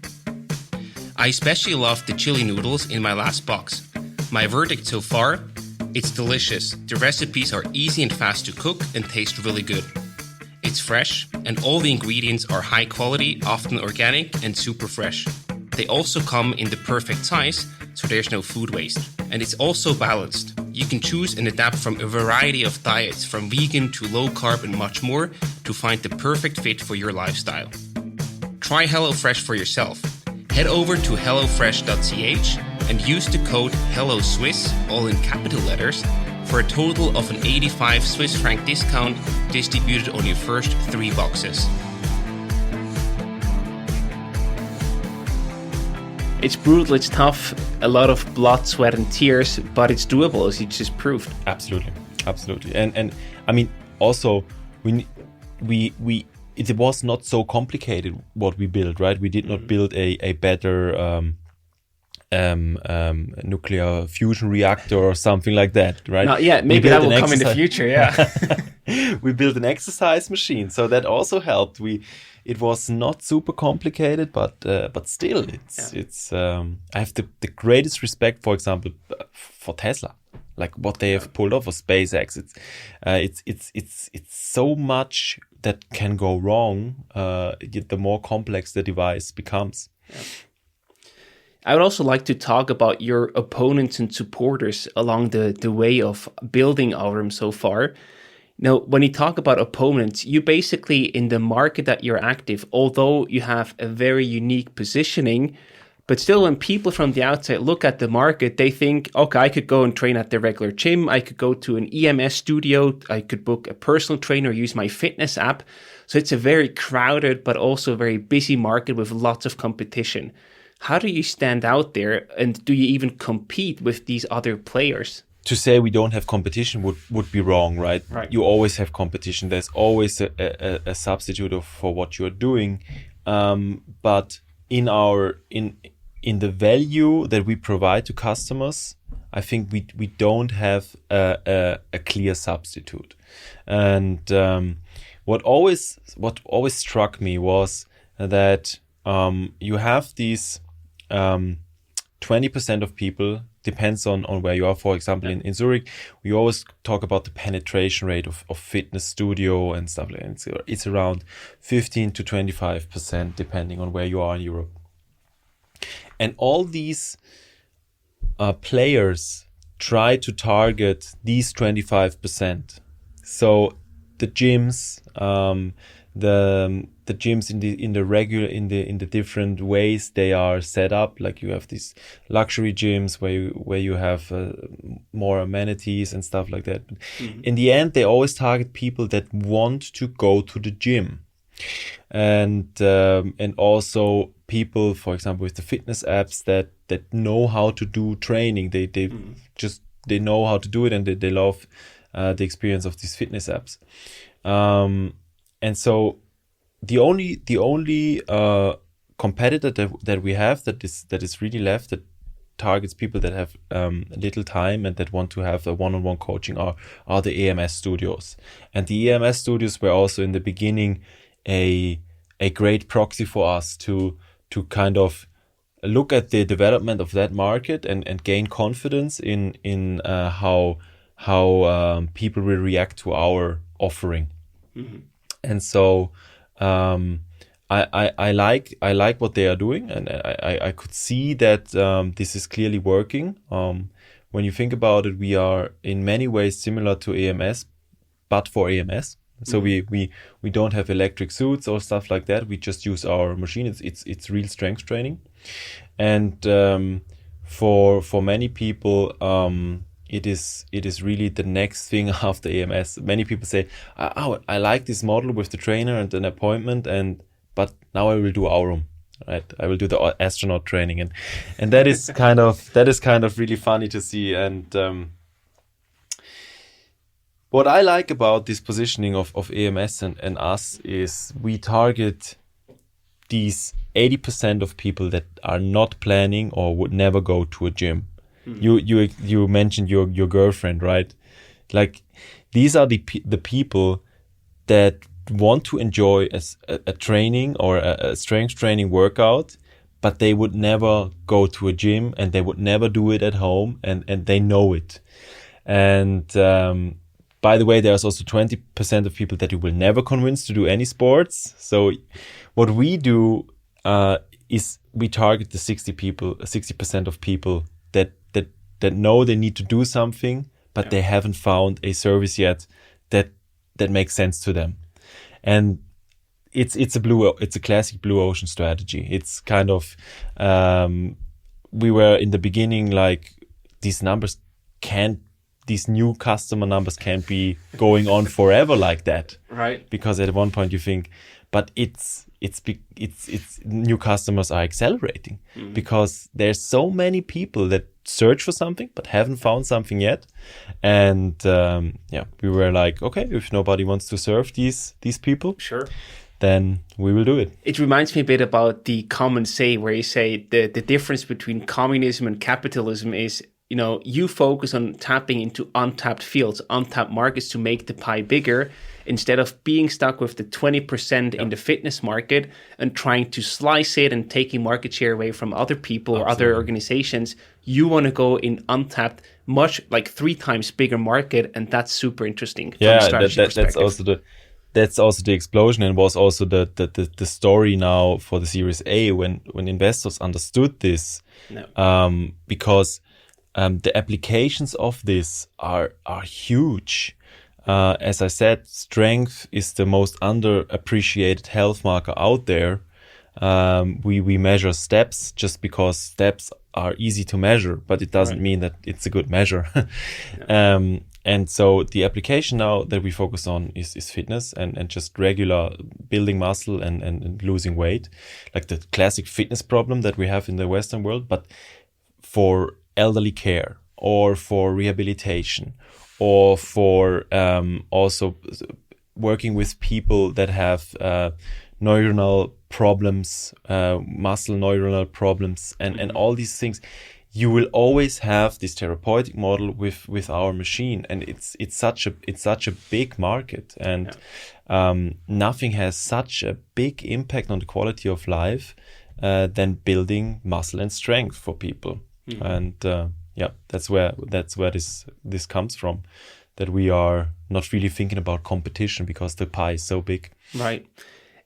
I especially loved the chili noodles in my last box. My verdict so far? It's delicious. The recipes are easy and fast to cook and taste really good. It's fresh and all the ingredients are high quality, often organic and super fresh. They also come in the perfect size, so there's no food waste. And it's also balanced. You can choose and adapt from a variety of diets, from vegan to low carb and much more, to find the perfect fit for your lifestyle. Try HelloFresh for yourself. Head over to hellofresh.ch and use the code HelloSwiss, all in capital letters, for a total of an 85 Swiss franc discount distributed on your first 3 boxes. It's brutal, it's tough, a lot of blood, sweat and tears, but it's doable, as you just proved. Absolutely. And I mean, also, it was not so complicated what we built, right? We did not build a better nuclear fusion reactor or something like that, right? Not yet. Maybe that will come in the future. Yeah. We built an exercise machine, so that also helped. It was not super complicated, but still, it's. I have the greatest respect, for example, for Tesla, like what they have pulled off, or SpaceX. It's so much that can go wrong. The more complex the device becomes. Yeah. I would also like to talk about your opponents and supporters along the way of building Aurum so far. Now, when you talk about opponents, you basically, in the market that you're active, although you have a very unique positioning, but still when people from the outside look at the market, they think, okay, I could go and train at the regular gym, I could go to an EMS studio, I could book a personal trainer, use my fitness app. So it's a very crowded, but also very busy market with lots of competition. How do you stand out there, and do you even compete with these other players? To say we don't have competition would be wrong, right? You always have competition. There's always a substitute for what you're doing. But in the value that we provide to customers, I think we don't have a clear substitute. And what always struck me was that you have these 20% of people. Depends on where you are. For example, in Zurich, we always talk about the penetration rate of fitness studio and stuff like that. It's around 15 to 25%, depending on where you are in Europe. And all these players try to target these 25%. So the gyms, the gyms in the different ways they are set up, like you have these luxury gyms where you have more amenities and stuff like that. But in the end, they always target people that want to go to the gym, and also people, for example, with the fitness apps that know how to do training. They know how to do it, and they love the experience of these fitness apps. And so the only competitor that we have that is really left, that targets people that have little time and that want to have a one-on-one coaching are the EMS studios. And the EMS studios were also in the beginning a great proxy for us to kind of look at the development of that market and gain confidence in how people will react to our offering. And so I like what they are doing, and I could see that this is clearly working. When you think about it, we are in many ways similar to EMS, but for EMS. So we don't have electric suits or stuff like that. We just use our machine. It's real strength training, and for many people, it is really the next thing after EMS. Many people say, "Oh, I like this model with the trainer and an appointment, but now I will do Aurum, right? I will do the astronaut training," and that is kind of really funny to see. And what I like about this positioning of EMS and us is we target these 80% of people that are not planning or would never go to a gym. You mentioned your girlfriend, right? Like these are the people that want to enjoy a training or a strength training workout, but they would never go to a gym and they would never do it at home, and they know it. And by the way, there's also 20% of people that you will never convince to do any sports. So what we do is we target the 60% of people that know they need to do something, but they haven't found a service yet that makes sense to them. And it's a classic blue ocean strategy. It's kind of we were in the beginning like these new customer numbers can't be going on forever like that, right? Because at one point you think, but it's new customers are accelerating because there's so many people that search for something but haven't found something yet. And we were like, okay, if nobody wants to serve these people, sure, then we will do it. It reminds me a bit about the common say where you say the difference between communism and capitalism is, you focus on tapping into untapped fields, untapped markets to make the pie bigger, instead of being stuck with the 20% in the fitness market and trying to slice it and taking market share away from other people or other organizations. You want to go in untapped, much like 3 times bigger market, and that's super interesting. Yeah, that's also the explosion, and was also the story now for the Series A when investors understood this, because the applications of this are huge. As I said, strength is the most underappreciated health marker out there. We measure steps just because steps are easy to measure, but it doesn't mean that it's a good measure. And so the application now that we focus on is fitness and just regular building muscle and losing weight, like the classic fitness problem that we have in the Western world, but for elderly care or for rehabilitation or for also working with people that have neuronal problems, muscle neuronal problems, and all these things. You will always have this therapeutic model with our machine, and it's such a big market, and nothing has such a big impact on the quality of life than building muscle and strength for people. And that's where this comes from, that we are not really thinking about competition because the pie is so big. Right.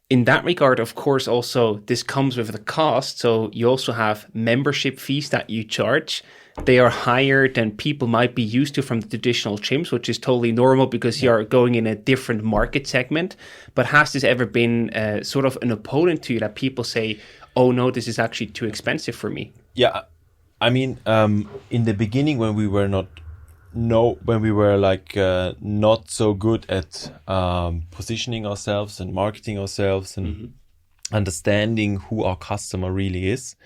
In that regard, of course, also this comes with a cost. So you also have membership fees that you charge. They are higher than people might be used to from the traditional gyms, which is totally normal because you're going in a different market segment. But has this ever been sort of an opponent to you that people say, oh no, this is actually too expensive for me? Yeah, I mean, in the beginning when we were not so good at positioning ourselves and marketing ourselves and understanding who our customer really is,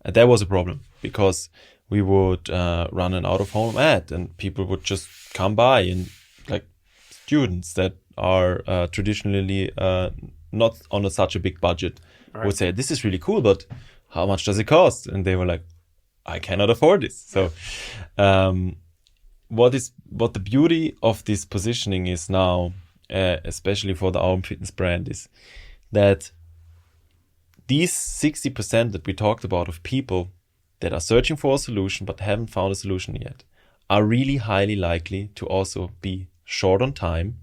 that was a problem, because we would run an out-of-home ad and people would just come by, and like students that are traditionally not on such a big budget would say, this is really cool, but how much does it cost? And they were like, I cannot afford this. So what the beauty of this positioning is now, especially for the Aurum Fitness brand, is that these 60% that we talked about of people that are searching for a solution but haven't found a solution yet are really highly likely to also be short on time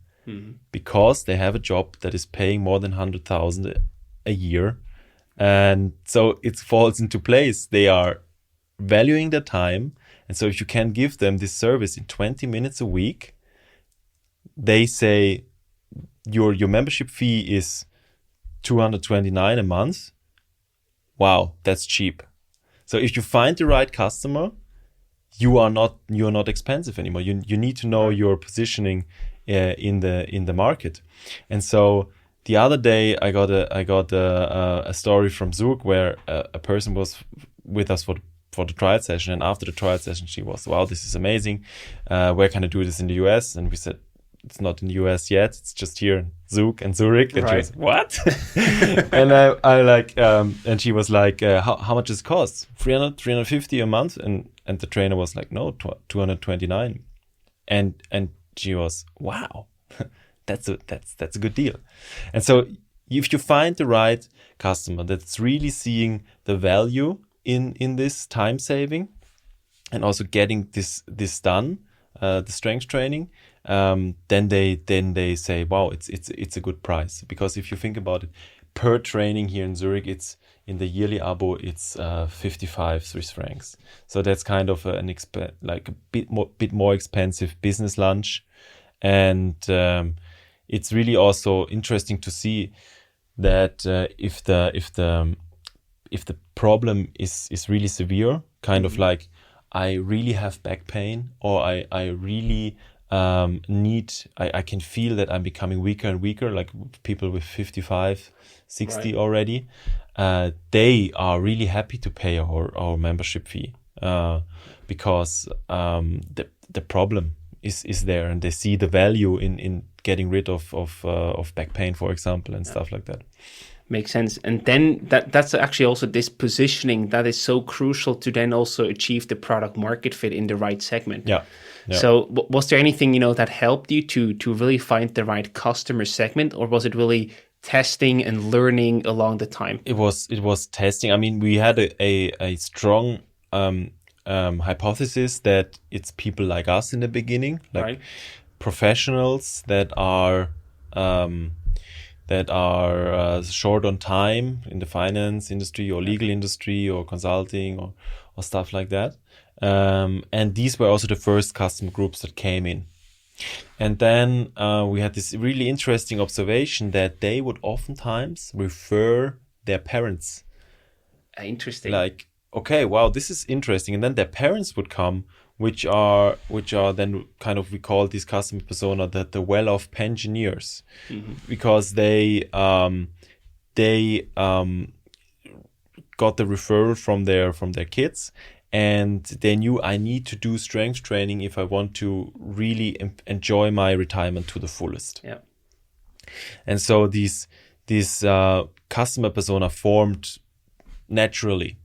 because they have a job that is paying more than 100,000 a year. And so it falls into place. They are valuing their time. And so if you can give them this service in 20 minutes a week, they say your membership fee is $229 a month. Wow, that's cheap. So if you find the right customer, you're not expensive anymore. You need to know your positioning in the market. And so the other day I got a story from Zug where a person was with us for the trial session, and after the trial session she was, wow, this is amazing, where can I do this in the US? And we said, it's not in the US yet, it's just here in Zug and Zurich. And she was, what? And I like and she was like, how much does it cost? 350 a month? And the trainer was like, no, 229. And she was, wow, that's a good deal. And so if you find the right customer that's really seeing the value in this time saving and also getting this done, the strength training, then they say, wow, it's a good price. Because if you think about it, per training here in Zurich, it's in the yearly abo, it's 55 Swiss francs. So that's kind of a bit more expensive business lunch, and it's really also interesting to see that if the problem is really severe, kind of like I really have back pain, or I really I can feel that I'm becoming weaker and weaker, like people with 55, 60 already, they are really happy to pay our membership fee, because the problem is there, and they see the value in getting rid of back pain, for example, and stuff like that. Makes sense. And then that's actually also this positioning that is so crucial to then also achieve the product market fit in the right segment. Yeah. So was there anything, that helped you to really find the right customer segment, or was it really testing and learning along the time? It was testing. I mean, we had a strong hypothesis that it's people like us in the beginning, like professionals that are short on time in the finance industry or legal industry or consulting or stuff like that. And these were also the first customer groups that came in. And then we had this really interesting observation that they would oftentimes refer their parents. Interesting. Like, okay, wow, this is interesting. And then their parents would come, which are then kind of, we call this customer persona the well-off pensioners, because they got the referral from their kids, and they knew, I need to do strength training if I want to really enjoy my retirement to the fullest. Yeah. And so this customer persona formed naturally.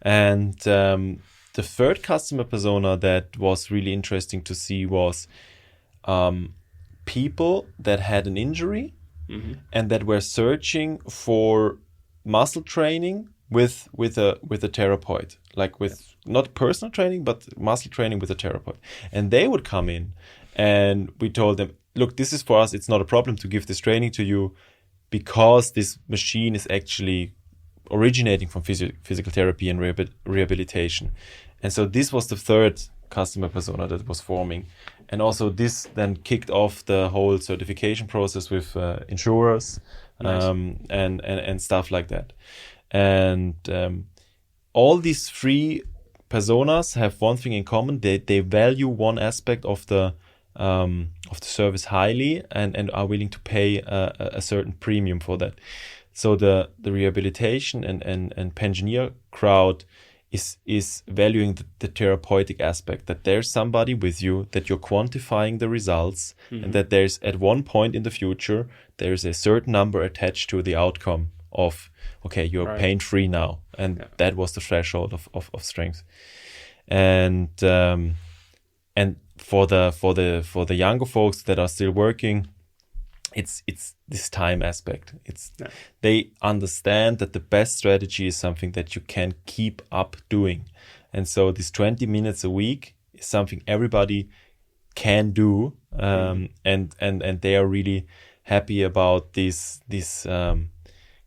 And the third customer persona that was really interesting to see was people that had an injury and that were searching for muscle training with a therapeutic, like with not personal training, but muscle training with a therapeutic. And they would come in, and we told them, look, this is for us, it's not a problem to give this training to you, because this machine is actually originating from physical therapy and rehabilitation. And so this was the third customer persona that was forming. And also this then kicked off the whole certification process with insurers, and stuff like that. And all these three personas have one thing in common: they value one aspect of the service highly, and are willing to pay a certain premium for that. So the rehabilitation and pensioner crowd is valuing the therapeutic aspect, that there's somebody with you, that you're quantifying the results, and that there's, at one point in the future, there's a certain number attached to the outcome of, okay, you're pain-free now. And that was the threshold of strength. And for the younger folks that are still working, it's this time aspect. They understand that the best strategy is something that you can keep up doing. And so this 20 minutes a week is something everybody can do. And they are really happy about this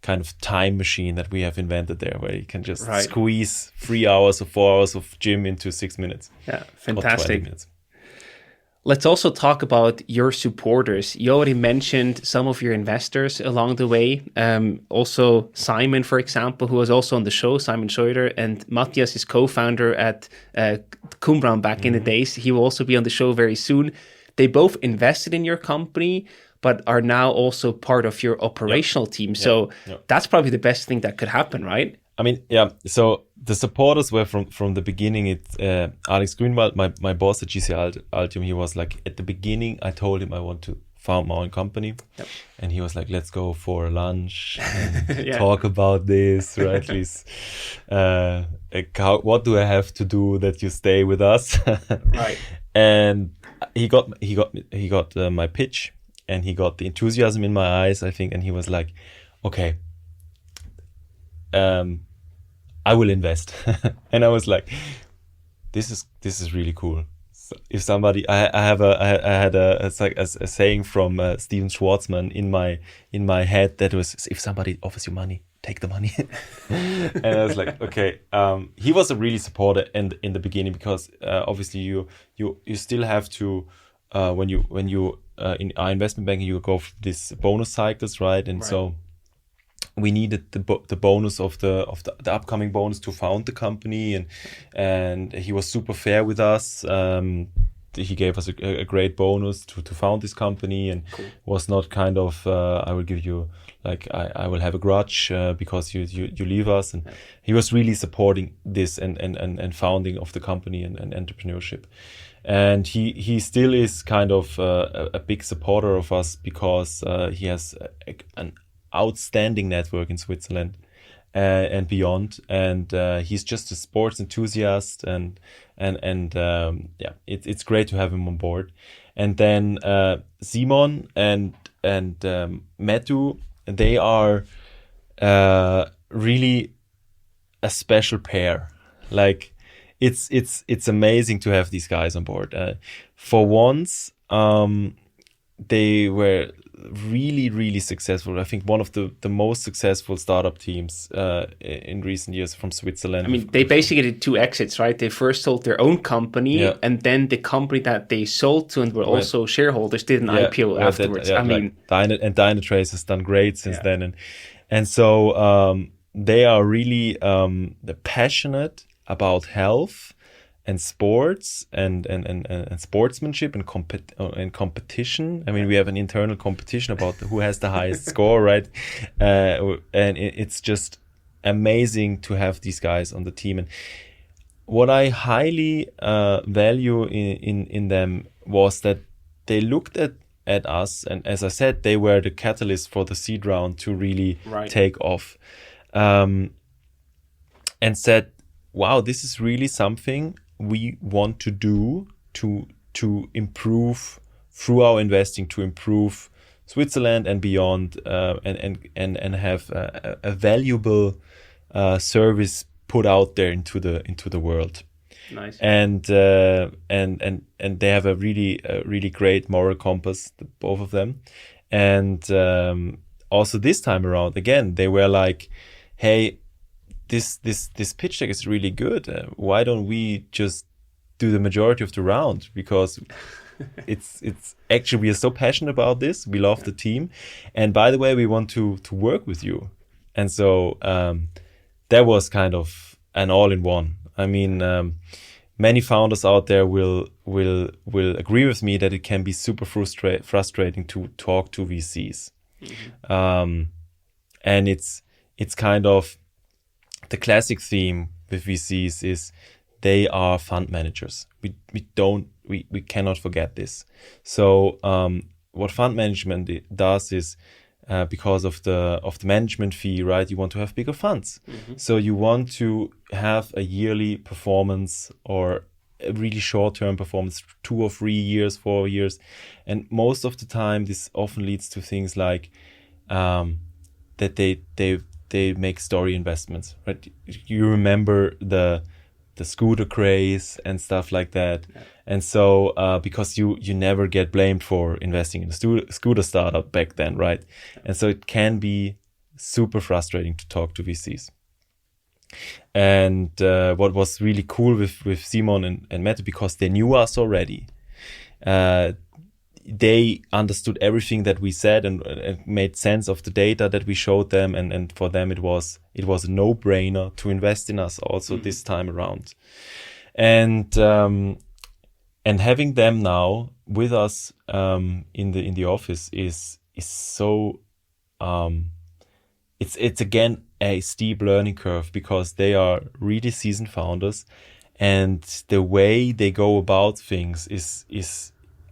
kind of time machine that we have invented there, where you can just squeeze 3 hours or 4 hours of gym into 6 minutes. Yeah, fantastic. Let's also talk about your supporters. You already mentioned some of your investors along the way. Also Simon, for example, who was also on the show, Simon Scheuder, and Matthias is co-founder at Qumran back in the days. He will also be on the show very soon. They both invested in your company, but are now also part of your operational team. So that's probably the best thing that could happen, right? I mean, yeah. So the supporters were from the beginning. It's Alex Grünwald, my boss at GCA Altium. He was like, at the beginning, I told him I want to found my own company. Yep. And he was like, let's go for lunch and Yeah. talk about this, right? Please, what do I have to do that you stay with us? Right. And he got my pitch, and he got the enthusiasm in my eyes, I think. And he was like, okay, I will invest. And I was like, this is really cool. So if somebody, I had a saying from Steven Schwartzman in my head that was, if somebody offers you money, take the money. And I was like, okay. He was a really supporter in the beginning, because obviously you still have to when you in our investment banking, you go through these bonus cycles, right? And so we needed the bonus of the upcoming bonus to found the company, and he was super fair with us. He gave us a great bonus to found this company, and was not kind of I will give you, like, I will have a grudge because you leave us. And he was really supporting this and founding of the company and entrepreneurship. And he still is kind of a big supporter of us, because he has an outstanding network in Switzerland and beyond, and he's just a sports enthusiast, and it's great to have him on board. And then Simon and Metu, they are really a special pair. Like, it's amazing to have these guys on board. For once, they were really, really successful. I think one of the most successful startup teams in recent years from Switzerland. I mean, they basically did two exits, right? They first sold their own company, and then the company that they sold to and were also shareholders did an IPO afterwards. Dynatrace has done great since then, and so they are really passionate about health and sports and sportsmanship and competition. I mean, we have an internal competition about who has the highest score, right? And it's just amazing to have these guys on the team. And what I highly value in them was that they looked at us, and as I said, they were the catalyst for the seed round to really take off, and said, wow, this is really something we want to do to improve through our investing, to improve Switzerland and beyond, and have a valuable service put out there into the world. Nice. And they have a really great moral compass, both of them. And also this time around, again, they were like, hey, this pitch deck is really good. Why don't we just do the majority of the round? Because it's actually, we are so passionate about this. We love the team, and by the way, we want to work with you. And so that was kind of an all-in-one. I mean, many founders out there will agree with me that it can be super frustrating to talk to VCs, and it's kind of the classic theme with VCs is they are fund managers. We cannot forget this. So what fund management does is because of the management fee, right? You want to have bigger funds. So you want to have a yearly performance or a really short-term performance, 2 or 3 years, 4 years, and most of the time this often leads to things like that they make story investments, right? You remember the scooter craze and stuff like that. And so because you never get blamed for investing in a scooter startup back then, right? And so it can be super frustrating to talk to VCs. And what was really cool with Simon and Mette, because they knew us already, they understood everything that we said and made sense of the data that we showed them, and for them it was a no-brainer to invest in us also this time around. And having them now with us in the office is so it's again a steep learning curve, because they are really seasoned founders, and the way they go about things is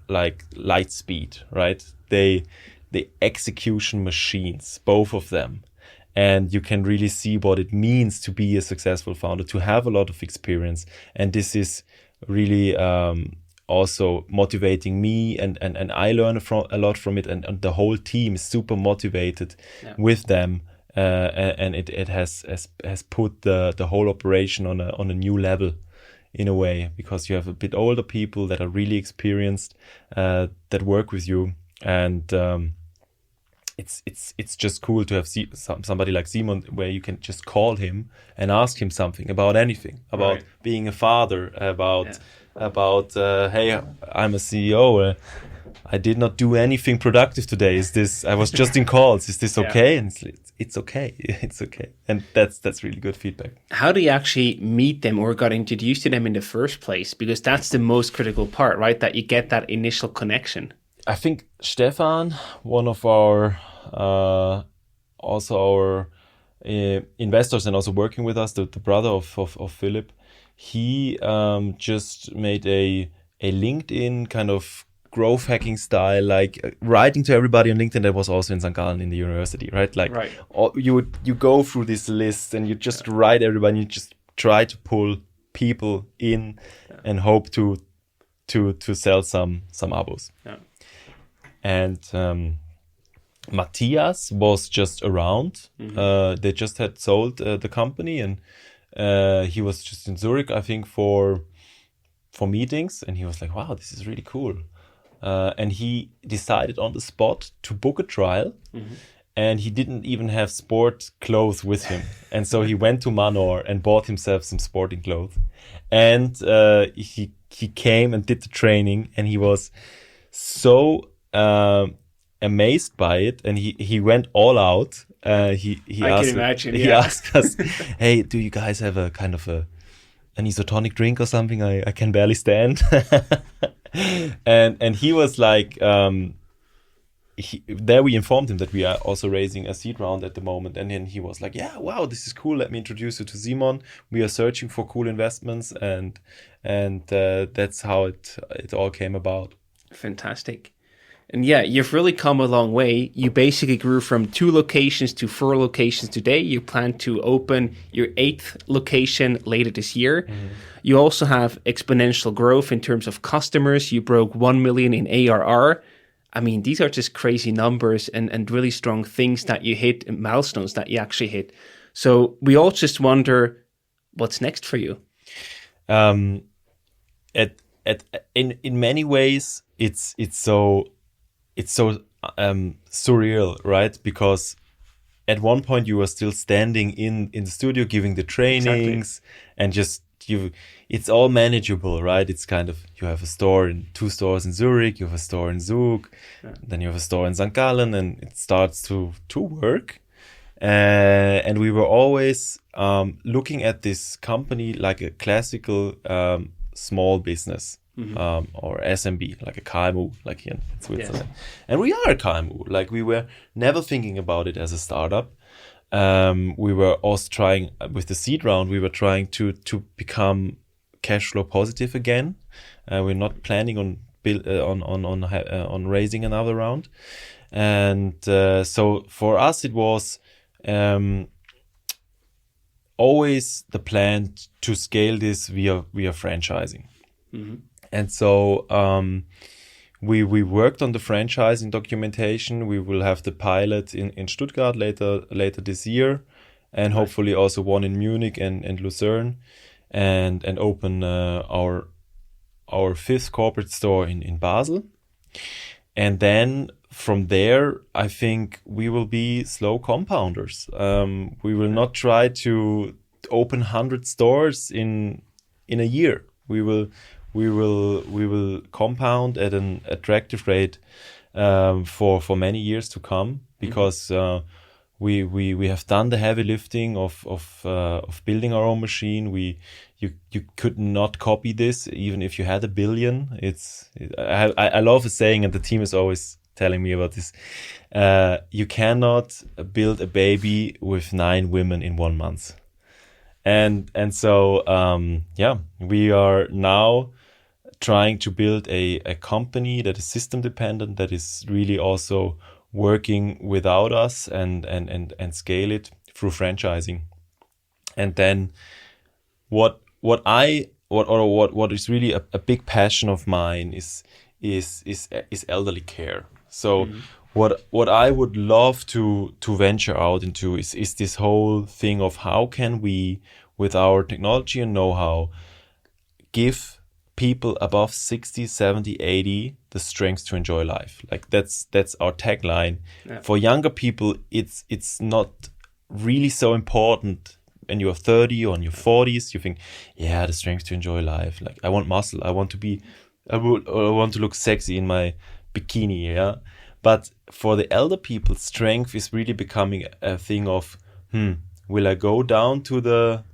like light speed, right? They execution machines, both of them. And you can really see what it means to be a successful founder, to have a lot of experience. And this is really also motivating me, and I learn a lot from it. And the whole team is super motivated with them. And it has put the whole operation on a new level in a way, because you have a bit older people that are really experienced that work with you. And it's just cool to have somebody like Simon, where you can just call him and ask him something about anything, about being a father, about hey, I'm a CEO. I did not do anything productive today. I was just in calls. Is this okay? And it's okay. It's okay. And that's really good feedback. How do you actually meet them or got introduced to them in the first place? Because that's the most critical part, right? That you get that initial connection. I think Stefan, one of our investors and also working with us, the brother of Philipp, he just made a LinkedIn kind of growth hacking style, like writing to everybody on LinkedIn that was also in St. Gallen in the university, right? Like you go through this list and you just write everybody, you just try to pull people in and hope to sell some abos. Yeah. And Matthias was just around. They just had sold the company, and he was just in Zurich, I think, for meetings, and he was like, wow, this is really cool. And he decided on the spot to book a trial, and he didn't even have sport clothes with him. And so he went to Manor and bought himself some sporting clothes. And he came and did the training, and he was so amazed by it, and he went all out. He asked us, hey, do you guys have a kind of an isotonic drink or something? I can barely stand. and he was like, there we informed him that we are also raising a seed round at the moment, and then he was like, yeah, wow, this is cool, let me introduce you to Simon, we are searching for cool investments, and that's how it all came about. Fantastic. And yeah, you've really come a long way. You basically grew from 2 locations to 4 locations today. You plan to open your 8th location later this year. You also have exponential growth in terms of customers. You broke 1 million in ARR. I mean, these are just crazy numbers and really strong things that you hit, and milestones that you actually hit. So we all just wonder, what's next for you? In many ways, it's so surreal, right? Because at one point you were still standing in the studio giving the trainings, and just it's all manageable, right? It's kind of, you have 2 stores in Zurich, you have a store in Zug, then you have a store in St. Gallen, and it starts to work. And we were always looking at this company like a classical small business. Or SMB, like a KMU, like here in Switzerland. Yes. And we are a KMU. Like, we were never thinking about it as a startup. We were also trying, with the seed round, we were trying to become cash flow positive again. We're not planning on raising another round. And so for us, it was always the plan to scale this via franchising. And so we worked on the franchising documentation. We will have the pilot in Stuttgart later this year, and hopefully also one in Munich and Lucerne, and open our 5th corporate store in Basel. And then from there, I think we will be slow compounders. We will not try to open 100 stores in a year. We will compound at an attractive rate for many years to come, because we have done the heavy lifting of building our own machine. You could not copy this even if you had 1 billion. I love a saying, and the team is always telling me about this. You cannot build a baby with 9 women in 1 month. And so we are now trying to build a company that is system dependent, that is really also working without us and scale it through franchising. And then what is really a big passion of mine is elderly care. So what I would love to venture out into is this whole thing of how can we, with our technology and know-how, give people above 60, 70, 80 the strength to enjoy life. Like that's our tagline. Yeah. For younger people, it's not really so important. When you're 30 or in your 40s, you think, yeah, the strength to enjoy life. Like I want muscle. I want to look sexy in my bikini. Yeah. But for the elder people, strength is really becoming a thing of, will I go down to the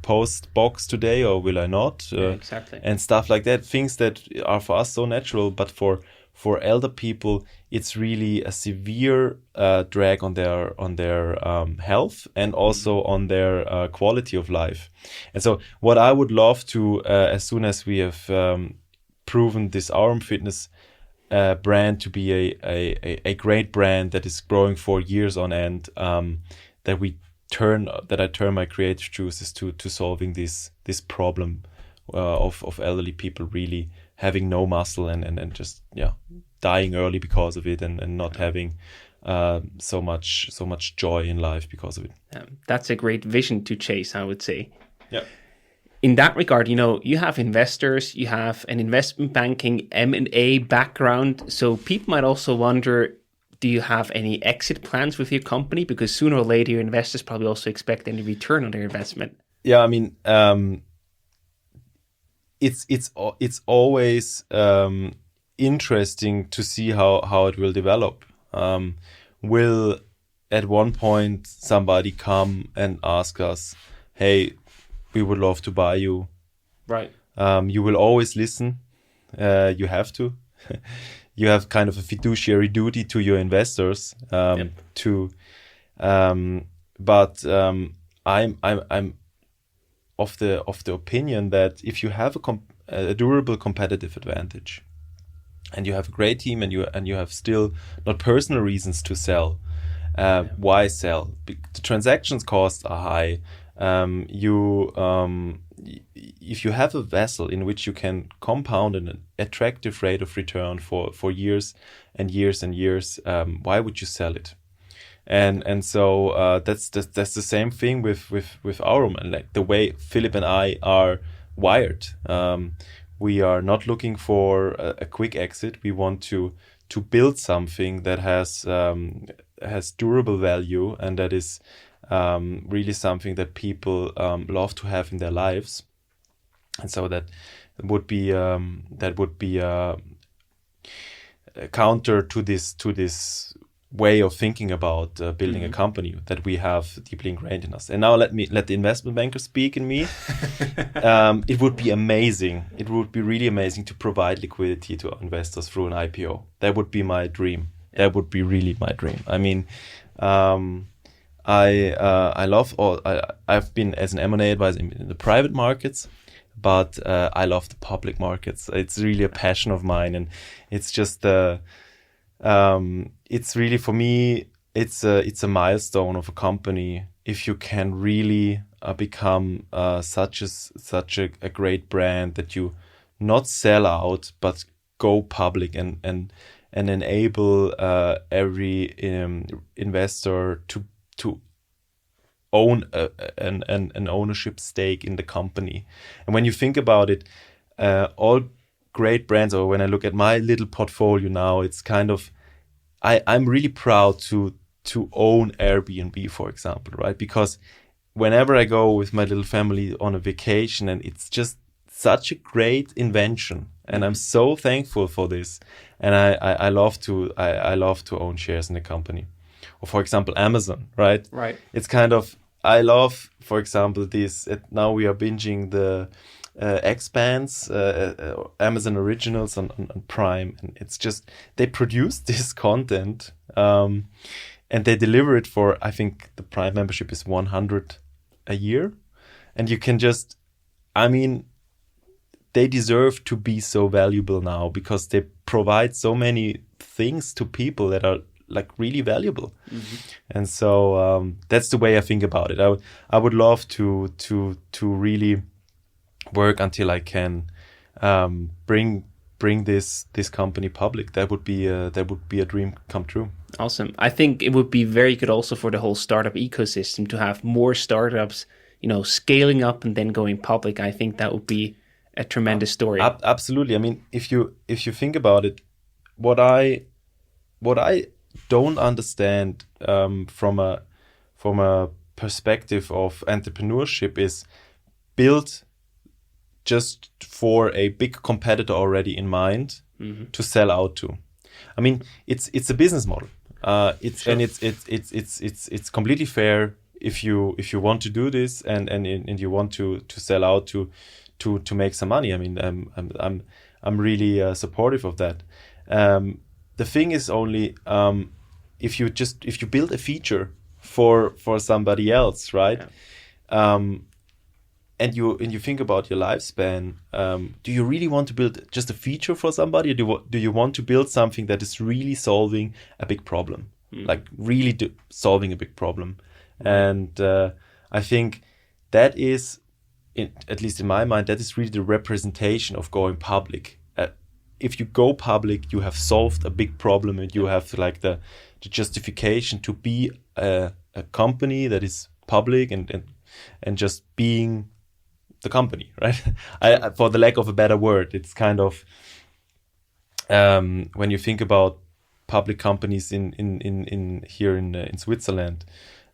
post box today or will I not? Exactly. And stuff like that. Things that are for us so natural, but for elder people, it's really a severe drag on their health and also on their quality of life. And so what I would love to, as soon as we have proven this Aurum Fitness brand to be a great brand that is growing for years on end, that I turn my creative juices to solving this problem of elderly people really having no muscle and just dying early because of it and not having so much joy in life because of it. That's a great vision to chase, I would say. Yeah. In that regard, you have investors, you have an investment banking M&A background. So people might also wonder, do you have any exit plans with your company? Because sooner or later, your investors probably also expect any return on their investment. Yeah, I mean, it's always interesting to see how it will develop. Will at one point somebody come and ask us, hey, we would love to buy you. Right. You will always listen. You have to. You have kind of a fiduciary duty to your investors. But I'm of the opinion that if you have a durable competitive advantage, and you have a great team, and you have still not personal reasons to sell, why sell? The transactions costs are high. If you have a vessel in which you can compound an attractive rate of return for years and years and years, why would you sell it? And so that's the same thing with Aurum, and like the way Philipp and I are wired. We are not looking for a quick exit. We want to build something that has durable value and that is really something that people love to have in their lives. And so that would be a counter to this way of thinking about building a company that we have deeply ingrained in us. And now let the investment banker speak in me. It would be amazing. It would be really amazing to provide liquidity to investors through an IPO. That would be my dream. That would be really my dream. I mean, I love I've been as an M&A advisor in the private markets, but I love the public markets. It's really a passion of mine, and it's just it's really, for me, it's a milestone of a company if you can really become such a great brand that you not sell out but go public and enable every investor to own an ownership stake in the company. And when you think about it, all great brands, or when I look at my little portfolio now, it's kind of, I'm really proud to own Airbnb, for example, right? Because whenever I go with my little family on a vacation, and it's just such a great invention, and I'm so thankful for this, and I love to own shares in the company. Or for example, Amazon, right? Right. It's kind of, I love, for example, this. Now we are binging the Expanse, Amazon Originals on Prime, and it's just, they produce this content, and they deliver it for, I think the Prime membership is $100 a year, and you can just, I mean, they deserve to be so valuable now because they provide so many things to people that are like really valuable. And so that's the way I think about it. I would love to really work until I can bring this company public. That would be a dream come true. Awesome. I think it would be very good also for the whole startup ecosystem to have more startups, scaling up and then going public. I think that would be a tremendous story. Absolutely. I mean, if you think about it, what I don't understand from a perspective of entrepreneurship is built just for a big competitor already in mind to sell out to. I mean, it's a business model. It's completely fair if you want to do this and you want to sell out to make some money. I mean, I'm really supportive of that. The thing is only if you build a feature for somebody else, right? Yeah. And you think about your lifespan. Do you really want to build just a feature for somebody, or do you want to build something that is really solving a big problem, like really solving a big problem? And I think that is, at least in my mind, that is really the representation of going public. If you go public, you have solved a big problem, and you have like the justification to be a company that is public and just being the company, right? For the lack of a better word, it's kind of when you think about public companies in here in Switzerland,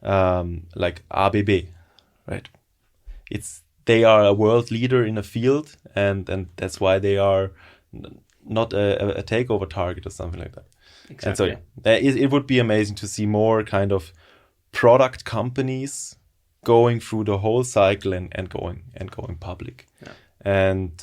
like ABB, right? They are a world leader in a field, and that's why they are not a takeover target or something like that. Exactly. And so it would be amazing to see more kind of product companies going through the whole cycle and going public. Yeah. And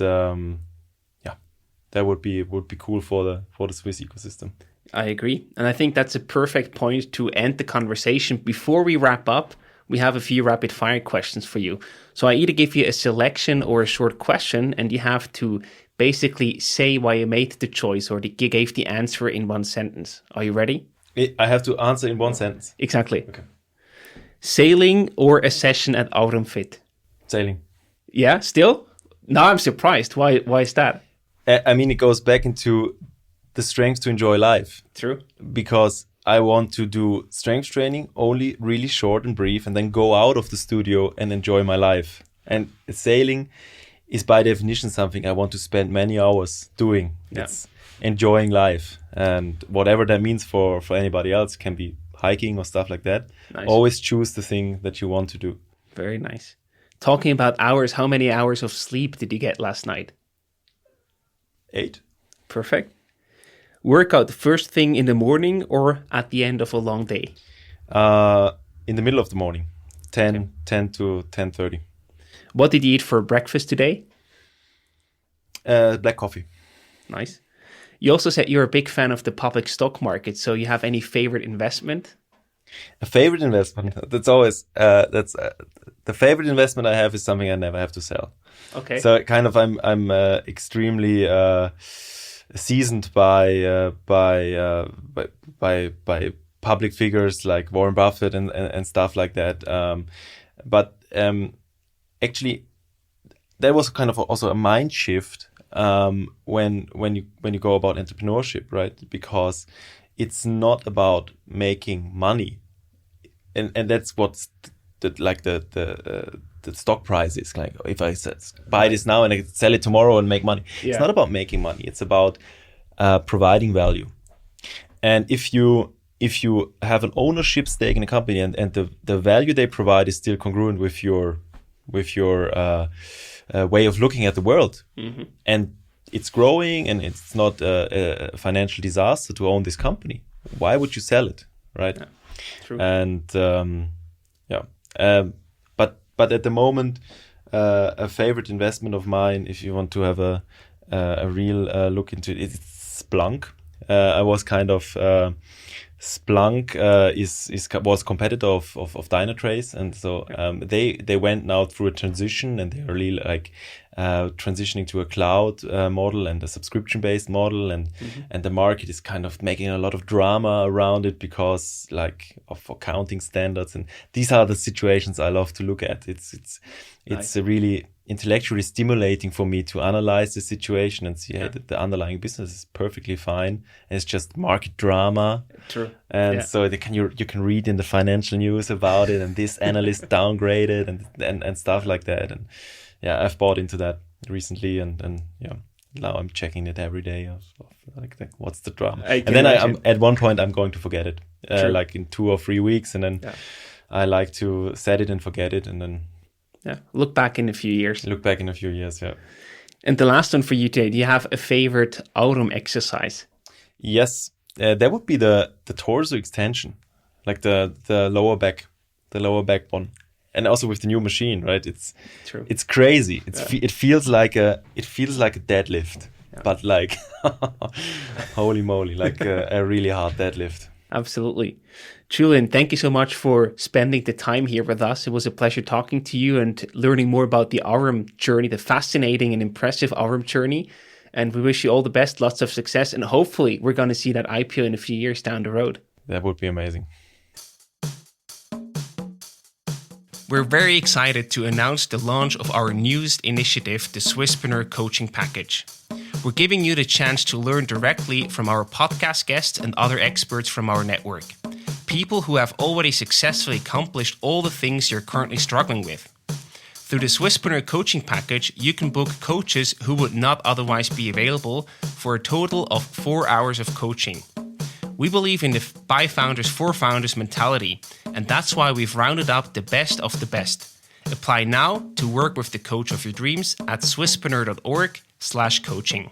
that would be cool for the Swiss ecosystem. I agree. And I think that's a perfect point to end the conversation. Before we wrap up, we have a few rapid fire questions for you. So I either give you a selection or a short question, and you have to basically say why you made the choice or you gave the answer in one sentence. Are you ready? I have to answer in one sentence. Exactly. Okay. Sailing or a session at Aurum Fit? Sailing. Yeah, still? Now I'm surprised. Why is that? I mean, it goes back into the strength to enjoy life. True. Because I want to do strength training only really short and brief, and then go out of the studio and enjoy my life. And sailing is by definition something I want to spend many hours doing. Yeah. It's enjoying life, and whatever that means for anybody else, can be hiking or stuff like that. Nice. Always choose the thing that you want to do. Very nice. Talking about hours, how many hours of sleep did you get last night? 8. Perfect. Workout first thing in the morning or at the end of a long day? In the middle of the morning, 10 to 10:30. What did you eat for breakfast today? Black coffee. Nice. You also said you're a big fan of the public stock market. So you have any favorite investment? A favorite investment? That's always the favorite investment I have is something I never have to sell. Okay. So kind of I'm extremely seasoned by public figures like Warren Buffett and stuff like that. But actually, that was kind of also a mind shift when you go about entrepreneurship, right? Because it's not about making money, and that's what's the stock price is like. If I buy this now and I sell it tomorrow and make money, It's not about making money. It's about providing value. And if you have an ownership stake in a company and the value they provide is still congruent with your way of looking at the world, and it's growing and it's not a financial disaster to own this company, why would you sell it, right? Yeah, true. And but at the moment, a favorite investment of mine, if you want to have a real look into it, it's Splunk. I was kind of Splunk was competitor of Dynatrace, and so they went now through a transition, and they're really like transitioning to a cloud model and a subscription-based model, and the market is kind of making a lot of drama around it because like of accounting standards, and these are the situations I love to look at. It's nice. Really intellectually stimulating for me to analyze the situation and see that the underlying business is perfectly fine. And it's just market drama. True. And so you can read in the financial news about it, and this analyst downgraded and stuff like that. And I've bought into that recently, and now I'm checking it every day of like what's the drama. And then I'm at one point I'm going to forget it, like in 2 or 3 weeks, and then I like to set it and forget it, and then look back in a few years. And the last one for you today, do you have a favorite Aurum exercise? Yes, that would be the torso extension, like the lower back one, and also with the new machine, right? It's crazy. It feels like a deadlift, but like holy moly, like a really hard deadlift. Absolutely. Julian, thank you so much for spending the time here with us. It was a pleasure talking to you and learning more about the Aurum journey, the fascinating and impressive Aurum journey. And we wish you all the best, lots of success, and hopefully we're going to see that IPO in a few years down the road. That would be amazing. We're very excited to announce the launch of our newest initiative, the Swisspreneur Coaching Package. We're giving you the chance to learn directly from our podcast guests and other experts from our network. People who have already successfully accomplished all the things you're currently struggling with. Through the Swisspreneur Coaching Package, you can book coaches who would not otherwise be available for a total of 4 hours of coaching. We believe in the by founders for founders mentality, and that's why we've rounded up the best of the best. Apply now to work with the coach of your dreams at swisspreneur.org/coaching.